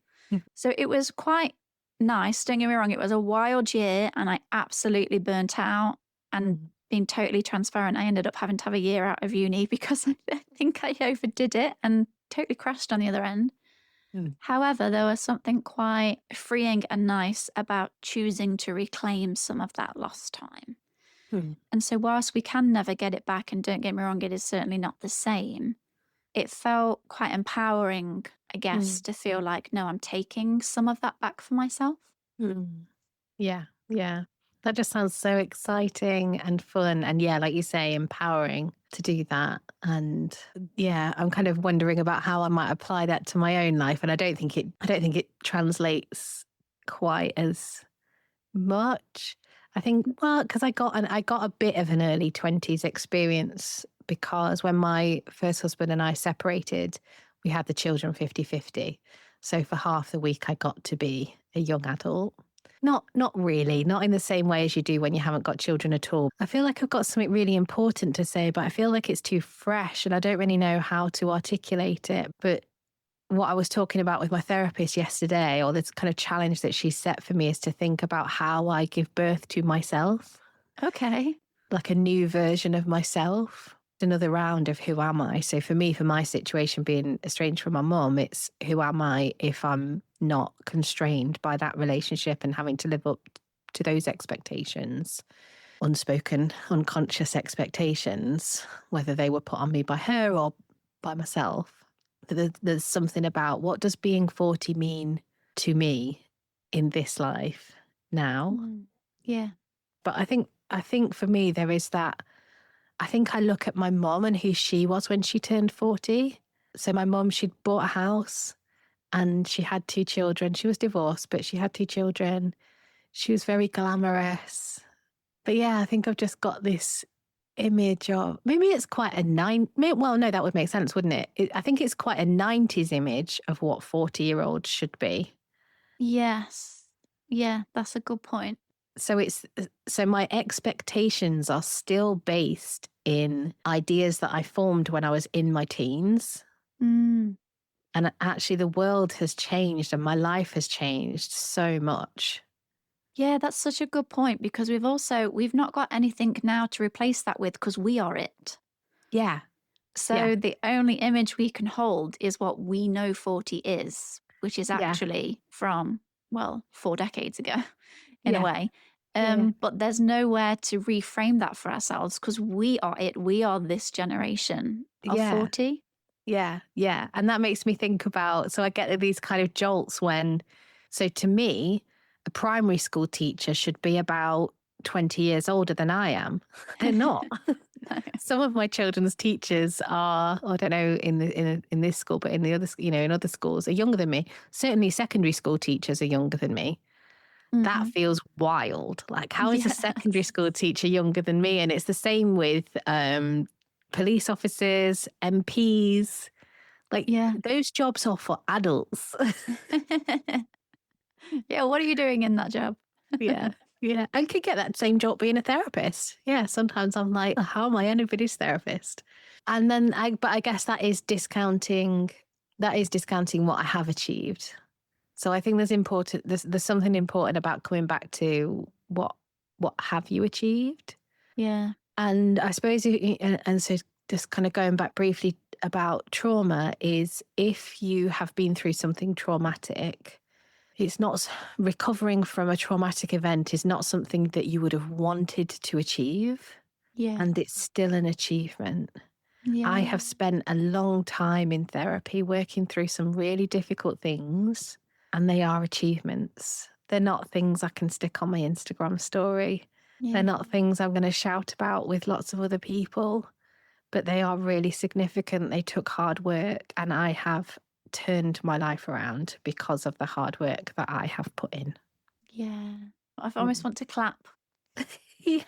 [SPEAKER 2] So it was quite nice. Don't get me wrong. It was a wild year and I absolutely burnt out. And being totally transparent, I ended up having to have a year out of uni because I think I overdid it and totally crashed on the other end. However, there was something quite freeing and nice about choosing to reclaim some of that lost time. And so whilst we can never get it back, and don't get me wrong, it is certainly not the same, it felt quite empowering, I guess, to feel like, no, I'm taking some of that back for myself.
[SPEAKER 1] Yeah, yeah. That just sounds so exciting and fun. And yeah, like you say, empowering to do that. And yeah, I'm kind of wondering about how I might apply that to my own life. And I don't think it translates quite as much. I think, well, because I got a bit of an early 20s experience because when my first husband and I separated, we had the children 50-50. So for half the week, I got to be a young adult. Not really, not in the same way as you do when you haven't got children at all. I feel like I've got something really important to say, but I feel like it's too fresh and I don't really know how to articulate it. But what I was talking about with my therapist yesterday, or this kind of challenge that she set for me, is to think about how I give birth to myself.
[SPEAKER 2] Okay.
[SPEAKER 1] Like a new version of myself, another round of who am I. So for me, for my situation being estranged from my mum, it's who am I if I'm not constrained by that relationship and having to live up to those expectations, unspoken, unconscious expectations, whether they were put on me by her or by myself. There's something about what does being 40 mean to me in this life now.
[SPEAKER 2] Yeah.
[SPEAKER 1] But I think for me there is that. I think I look at my mum and who she was when she turned 40. So my mum, she'd bought a house and she had 2 children. She was divorced, but she had 2 children. She was very glamorous. But yeah, I think I've just got this image of, maybe it's quite well, no, that would make sense, wouldn't it? I think it's quite a 90s image of what 40-year-olds should be.
[SPEAKER 2] Yes. Yeah, that's a good point.
[SPEAKER 1] So my expectations are still based in ideas that I formed when I was in my teens. And actually the world has changed and my life has changed so much.
[SPEAKER 2] Yeah, that's such a good point because we've not got anything now to replace that with because we are it.
[SPEAKER 1] Yeah.
[SPEAKER 2] So the only image we can hold is what we know 40 is, which is
[SPEAKER 1] Yeah.
[SPEAKER 2] actually from, well, 4 decades ago in a
[SPEAKER 1] Yeah.
[SPEAKER 2] way.
[SPEAKER 1] Yeah.
[SPEAKER 2] But there's nowhere to reframe that for ourselves because we are it. We are this generation of 40.
[SPEAKER 1] Yeah. Yeah. And that makes me think about, so I get these kind of jolts so to me, a primary school teacher should be about 20 years older than I am. They're not.
[SPEAKER 2] No.
[SPEAKER 1] Some of my children's teachers are, I don't know, in this school, but in the other, in other schools are younger than me. Certainly secondary school teachers are younger than me. That feels wild. Like, how is a secondary school teacher younger than me? And it's the same with police officers, MPs. Like, those jobs are for adults.
[SPEAKER 2] Yeah, what are you doing in that job?
[SPEAKER 1] Yeah. Yeah. I could get that same job being a therapist. Yeah. Sometimes I'm like, how am I anybody's therapist? And then but I guess that is discounting what I have achieved. So I think there's something important about coming back to what have you achieved?
[SPEAKER 2] Yeah.
[SPEAKER 1] And I suppose, and so just kind of going back briefly about trauma is if you have been through something traumatic, it's not recovering from a traumatic event is not something that you would have wanted to achieve.
[SPEAKER 2] Yeah.
[SPEAKER 1] And it's still an achievement. I
[SPEAKER 2] Yeah.
[SPEAKER 1] have spent a long time in therapy working through some really difficult things, and they are achievements. They're not things I can stick on my Instagram story. They're
[SPEAKER 2] Yeah.
[SPEAKER 1] not things I'm going to shout about with lots of other people, but they are really significant. They took hard work, and I have turned my life around because of the hard work that I have put in.
[SPEAKER 2] Yeah. I almost
[SPEAKER 1] Mm.
[SPEAKER 2] want to clap.
[SPEAKER 1] Yeah.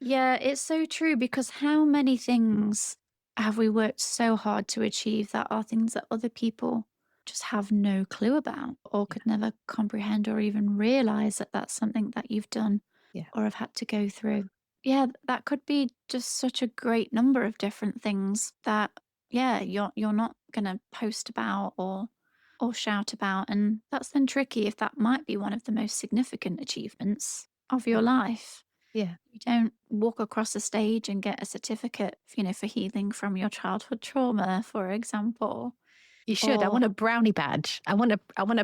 [SPEAKER 2] Yeah, it's so true because how many things have we worked so hard to achieve that are things that other people just have no clue about or
[SPEAKER 1] Yeah.
[SPEAKER 2] could never comprehend or even realize that that's something that you've done
[SPEAKER 1] Yeah.
[SPEAKER 2] or have had to go through. Yeah, that could be just such a great number of different things that yeah, you're not going to post about or shout about, and that's then tricky if that might be one of the most significant achievements of your
[SPEAKER 1] Yeah.
[SPEAKER 2] life.
[SPEAKER 1] Yeah.
[SPEAKER 2] You don't walk across a stage and get a certificate, for healing from your childhood trauma, for example.
[SPEAKER 1] You should. I
[SPEAKER 2] Or
[SPEAKER 1] want a brownie badge. I want a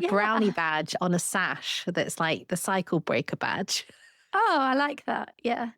[SPEAKER 1] brownie
[SPEAKER 2] yeah.
[SPEAKER 1] badge on a sash that's like the cycle breaker badge.
[SPEAKER 2] Oh, I like that. Yeah.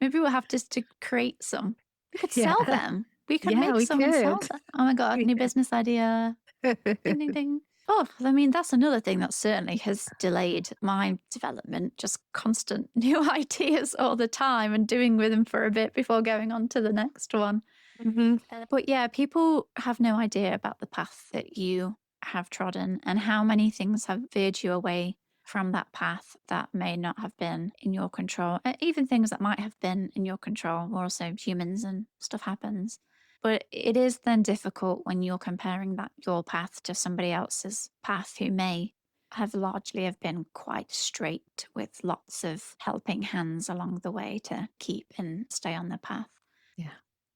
[SPEAKER 2] Maybe we'll have to create some. We could
[SPEAKER 1] Yeah.
[SPEAKER 2] sell them. We could
[SPEAKER 1] Yeah,
[SPEAKER 2] make
[SPEAKER 1] we
[SPEAKER 2] some and sell
[SPEAKER 1] could.
[SPEAKER 2] them. Oh my God, new
[SPEAKER 1] Yeah.
[SPEAKER 2] business idea. Ding, ding, ding. Oh, I mean, that's another thing that certainly has delayed my development. Just constant new ideas all the time and doing with them for a bit before going on to the next one.
[SPEAKER 1] Mhm.
[SPEAKER 2] But yeah, people have no idea about the path that you have trodden and how many things have veered you away from that path that may not have been in your control. Even things that might have been in your control. We're also humans and stuff happens. But it is then difficult when you're comparing that your path to somebody else's path who may have been quite straight with lots of helping hands along the way to keep and stay on the path.
[SPEAKER 1] Yeah.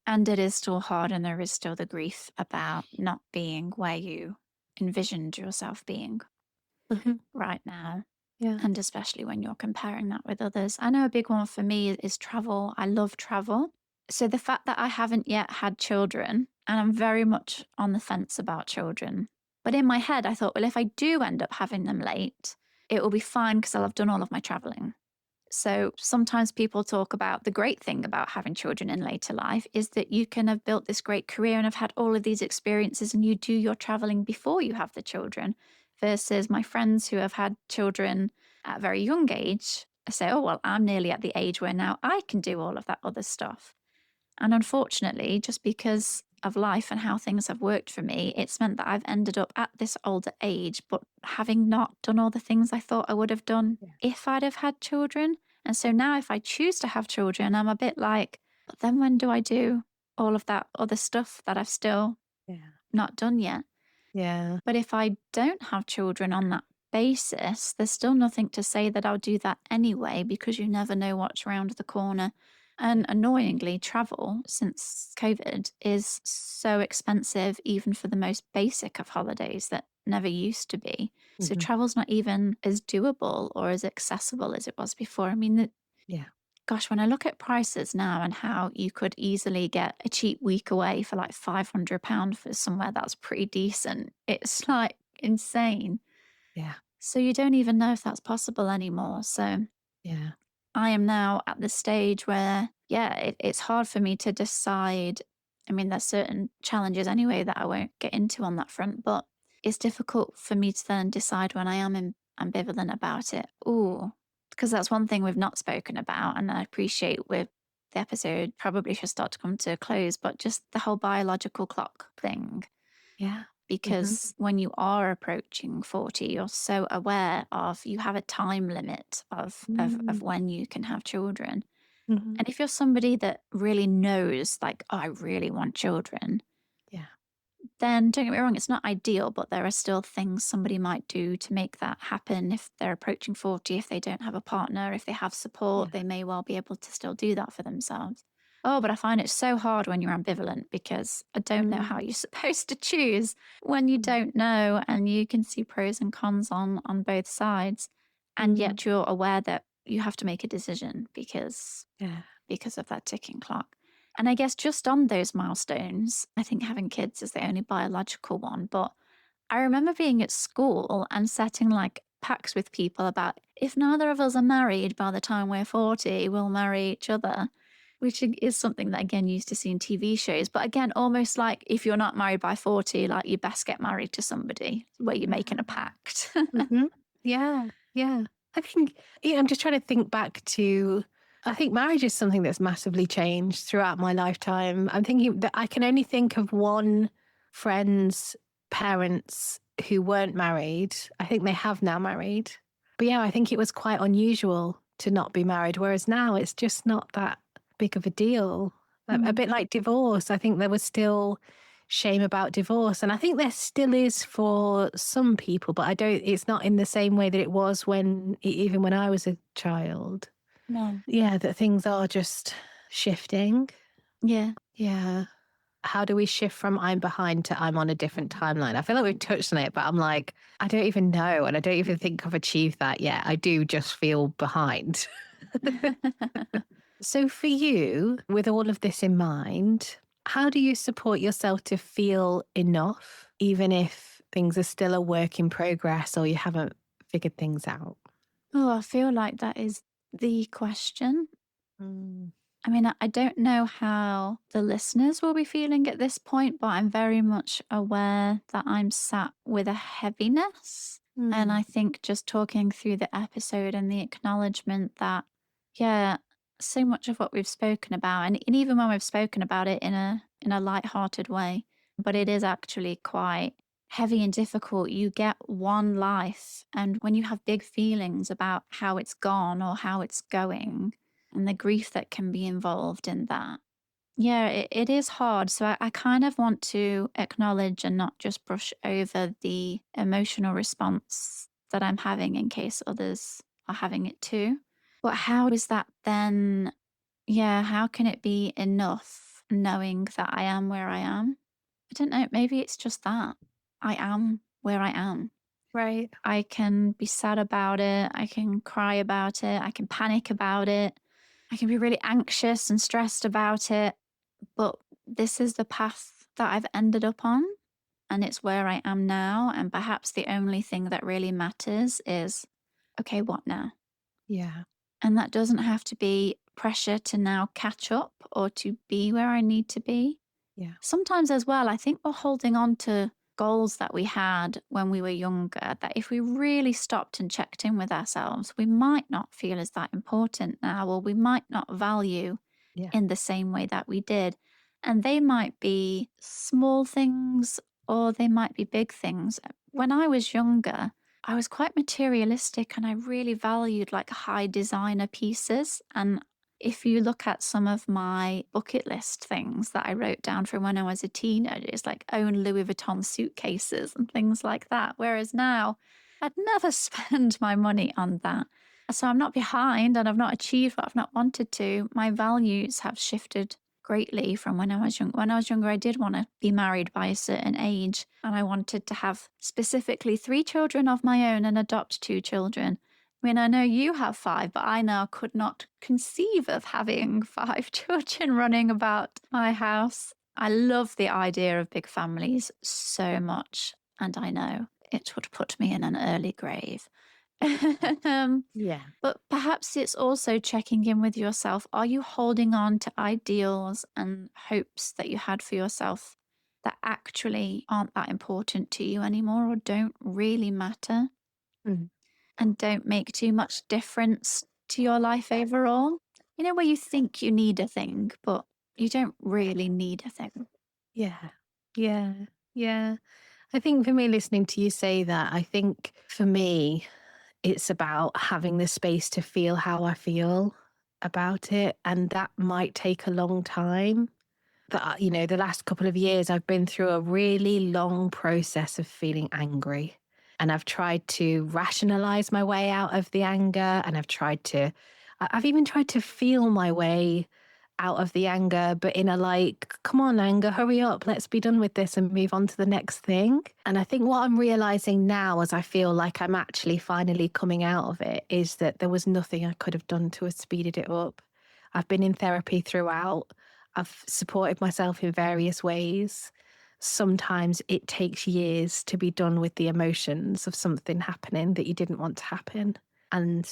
[SPEAKER 2] And it is still hard, and there is still the grief about not being where you envisioned yourself being
[SPEAKER 1] Mhm.
[SPEAKER 2] right now.
[SPEAKER 1] Yeah.
[SPEAKER 2] And especially when you're comparing that with others. I know a big one for me is travel. I love travel. So the fact that I haven't yet had children, and I'm very much on the fence about children. But in my head, I thought, well, if I do end up having them late, it will be fine because I'll have done all of my traveling. So sometimes people talk about the great thing about having children in later life is that you can have built this great career and have had all of these experiences and you do your traveling before you have the children. Versus my friends who have had children at a very young age, I say, oh, well, I'm nearly at the age where now I can do all of that other stuff. And unfortunately, just because of life and how things have worked for me, it's meant that I've ended up at this older age, but having not done all the things I thought I would have done
[SPEAKER 1] Yeah.
[SPEAKER 2] if I'd have had children. And so now, if I choose to have children, I'm a bit like, but then when do I do all of that other stuff that I've still
[SPEAKER 1] Yeah.
[SPEAKER 2] not done yet?
[SPEAKER 1] Yeah.
[SPEAKER 2] But if I don't have children on that basis, there's still nothing to say that I'll do that anyway because you never know what's around the corner. And annoyingly, travel since COVID is so expensive, even for the most basic of holidays that never used to be. So
[SPEAKER 1] Mhm.
[SPEAKER 2] travel's not even as doable or as accessible as it was before. I mean,
[SPEAKER 1] Yeah.
[SPEAKER 2] gosh, when I look at prices now and how you could easily get a cheap week away for like £500 for somewhere that's pretty decent, it's like insane.
[SPEAKER 1] Yeah.
[SPEAKER 2] So you don't even know if that's possible anymore. So
[SPEAKER 1] Yeah.
[SPEAKER 2] I am now at the stage where, yeah, it's hard for me to decide. I mean, there's certain challenges anyway that I won't get into on that front, but it's difficult for me to then decide when I am ambivalent about it. Ooh, because that's one thing we've not spoken about. And I appreciate with the episode probably should start to come to a close, but just the whole biological clock thing
[SPEAKER 1] Yeah. Mhm.
[SPEAKER 2] because when you are approaching 40 you're so aware of you have a time limit of
[SPEAKER 1] Mm.
[SPEAKER 2] when you can have children.
[SPEAKER 1] Mhm.
[SPEAKER 2] And if you're somebody that really knows like, oh, I really want children,
[SPEAKER 1] Yeah.
[SPEAKER 2] then don't get me wrong, it's not ideal, but there are still things somebody might do to make that happen. If they're approaching 40, if they don't have a partner, if they have support,
[SPEAKER 1] Yeah.
[SPEAKER 2] they may well be able to still do that for themselves. Oh, but I find it so hard when you're ambivalent because I don't know
[SPEAKER 1] Mm.
[SPEAKER 2] how you're supposed to choose when you
[SPEAKER 1] Mm.
[SPEAKER 2] don't know and you can see pros and cons on both sides. And
[SPEAKER 1] Mm.
[SPEAKER 2] yet you're aware that you have to make a decision because
[SPEAKER 1] Yeah.
[SPEAKER 2] of that ticking clock. And I guess just on those milestones, I think having kids is the only biological one. But I remember being at school and setting like pacts with people about if neither of us are married by the time we're 40, we'll marry each other, which is something that again you used to see in TV shows. But again, almost like if you're not married by 40, like you best get married to somebody where you're making a pact.
[SPEAKER 1] Hmm. Yeah. Yeah. I think, I'm just trying to think back to, I think marriage is something that's massively changed throughout my lifetime. I'm thinking that I can only think of one friend's parents who weren't married. I think they have now married. But yeah, I think it was quite unusual to not be married, whereas now it's just not that big of a deal. A
[SPEAKER 2] Mm,
[SPEAKER 1] bit like divorce. I think there was still shame about divorce. And I think there still is for some people, but it's not in the same way that it was even when I was a child.
[SPEAKER 2] no.
[SPEAKER 1] Yeah, that things are just shifting.
[SPEAKER 2] Yeah.
[SPEAKER 1] Yeah. How do we shift from I'm behind to I'm on a different timeline? I feel like we've touched on it, but I'm like, I don't even know. And I don't even think I've achieved that yet. I do just feel behind. So, for you, with all of this in mind, how do you support yourself to feel enough, even if things are still a work in progress or you haven't figured things out?
[SPEAKER 2] Oh, I feel like that is the question.
[SPEAKER 1] Mm.
[SPEAKER 2] I mean, I don't know how the listeners will be feeling at this point, but I'm very much aware that I'm sat with a heaviness. And
[SPEAKER 1] Mm.
[SPEAKER 2] I think just talking through the episode and the acknowledgement that, yeah, so much of what we've spoken about, and even when we've spoken about it in a light-hearted way, but it is actually quite heavy and difficult. You get one life, and when you have big feelings about how it's gone or how it's going, and the grief that can be involved in that. Yeah, it is hard. So I kind of want to acknowledge and not just brush over the emotional response that I'm having in case others are having it too. But how is that then? Yeah, how can it be enough knowing that I am where I am? I don't know. Maybe it's just that I am where I am.
[SPEAKER 1] Right.
[SPEAKER 2] I can be sad about it. I can cry about it. I can panic about it. I can be really anxious and stressed about it. But this is the path that I've ended up on. And it's where I am now. And perhaps the only thing that really matters is okay, what now?
[SPEAKER 1] Yeah.
[SPEAKER 2] And that doesn't have to be pressure to now catch up or to be where I need to be.
[SPEAKER 1] Yeah.
[SPEAKER 2] Sometimes as well, I think we're holding on to goals that we had when we were younger, that if we really stopped and checked in with ourselves, we might not feel as that important now, or we might not value
[SPEAKER 1] Yeah.
[SPEAKER 2] in the same way that we did. And they might be small things or they might be big things. When I was younger, I was quite materialistic and I really valued like high designer pieces. And if you look at some of my bucket list things that I wrote down from when I was a teenager, it's like own Louis Vuitton suitcases and things like that. Whereas now, I'd never spend my money on that. So I'm not behind and I've not achieved what I've not wanted to. My values have shifted greatly from when I was young. When I was younger, I did want to be married by a certain age and I wanted to have specifically 3 children of my own and adopt 2 children. I mean, I know you have 5, but I now could not conceive of having 5 children running about my house. I love the idea of big families so much, and I know it would put me in an early grave. um,
[SPEAKER 1] Yeah.
[SPEAKER 2] but perhaps it's also checking in with yourself. Are you holding on to ideals and hopes that you had for yourself that actually aren't that important to you anymore or don't really matter?
[SPEAKER 1] Mm.
[SPEAKER 2] And don't make too much difference to your life overall. You know, where you think you need a thing, but you don't really need a thing.
[SPEAKER 1] Yeah. Yeah. Yeah. I think for me, listening to you say that, I think for me, it's about having the space to feel how I feel about it. And that might take a long time. But, the last couple of years, I've been through a really long process of feeling angry. And I've tried to rationalize my way out of the anger. And I've even tried to feel my way out of the anger, but in a like, come on, anger, hurry up, let's be done with this and move on to the next thing. And I think what I'm realizing now, as I feel like I'm actually finally coming out of it, is that there was nothing I could have done to have speeded it up. I've been in therapy throughout. I've supported myself in various ways. Sometimes it takes years to be done with the emotions of something happening that you didn't want to happen. And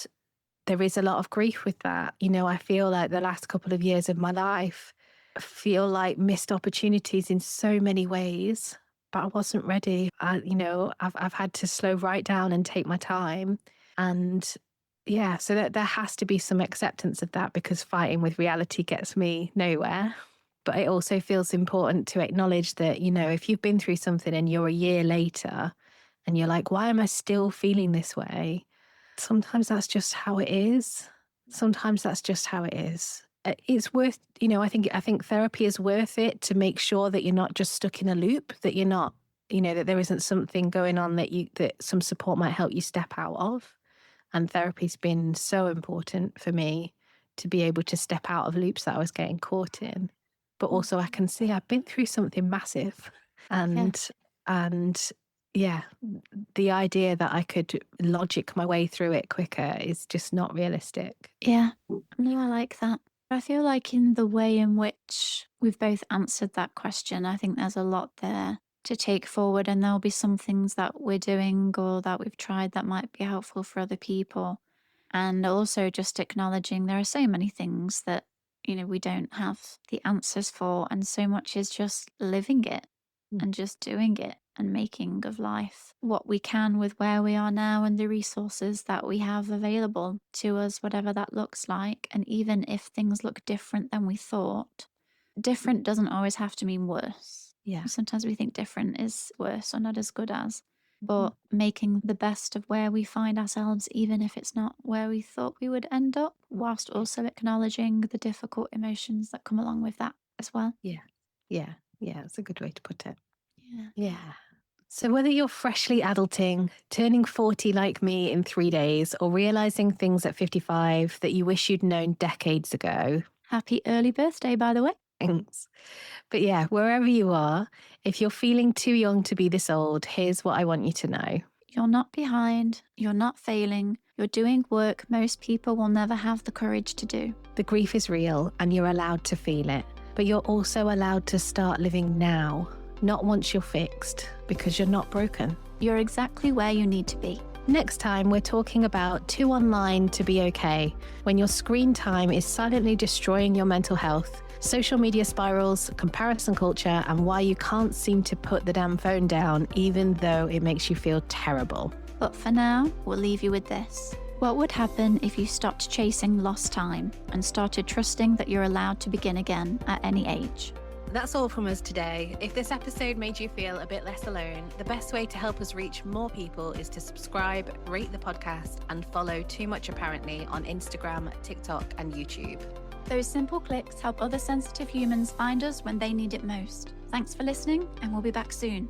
[SPEAKER 1] there is a lot of grief with that. You know, I feel like the last couple of years of my life feel like missed opportunities in so many ways, but I wasn't ready. I've had to slow right down and take my time. And yeah, so that there has to be some acceptance of that, because fighting with reality gets me nowhere. But it also feels important to acknowledge that, you know, if you've been through something and you're a year later and you're like, why am I still feeling this way? Sometimes that's just how it is. Sometimes that's just how it is. It's worth, I think therapy is worth it to make sure that you're not just stuck in a loop, that you're not, that there isn't something going on that some support might help you step out of. And therapy's been so important for me to be able to step out of loops that I was getting caught in. But also I can see I've been through something massive. And yeah, the idea that I could logic my way through it quicker is just not realistic.
[SPEAKER 2] Yeah, no, I like that. I feel like in the way in which we've both answered that question, I think there's a lot there to take forward, and there'll be some things that we're doing or that we've tried that might be helpful for other people. And also just acknowledging there are so many things that, we don't have the answers for, and so much is just living it and just doing it and making of life what we can with where we are now and the resources that we have available to us, whatever that looks like. And even if things look different than we thought, different doesn't always have to mean worse.
[SPEAKER 1] Yeah.
[SPEAKER 2] Sometimes we think different is worse or not as good as, but making the best of where we find ourselves, even if it's not where we thought we would end up, whilst also acknowledging the difficult emotions that come along with that as well.
[SPEAKER 1] Yeah. That's a good way to put it.
[SPEAKER 2] Yeah.
[SPEAKER 1] So whether you're freshly adulting, turning 40 like me in 3 days, or realizing things at 55 that you wish you'd known decades ago.
[SPEAKER 2] Happy early birthday, by the way.
[SPEAKER 1] Thanks. But yeah, wherever you are, if you're feeling too young to be this old, here's what I want you to know.
[SPEAKER 2] You're not behind. You're not failing. You're doing work most people will never have the courage to do.
[SPEAKER 1] The grief is real and you're allowed to feel it, but you're also allowed to start living now. Not once you're fixed, because you're not broken.
[SPEAKER 2] You're exactly where you need to be.
[SPEAKER 1] Next time, we're talking about too online to be okay, when your screen time is silently destroying your mental health, social media spirals, comparison culture, and why you can't seem to put the damn phone down, even though it makes you feel terrible.
[SPEAKER 2] But for now, we'll leave you with this. What would happen if you stopped chasing lost time and started trusting that you're allowed to begin again at any age?
[SPEAKER 1] That's all from us today. If this episode made you feel a bit less alone, the best way to help us reach more people is to subscribe, rate the podcast, and follow Too Much Apparently on Instagram, TikTok, and YouTube.
[SPEAKER 2] Those simple clicks help other sensitive humans find us when they need it most. Thanks for listening, and we'll be back soon.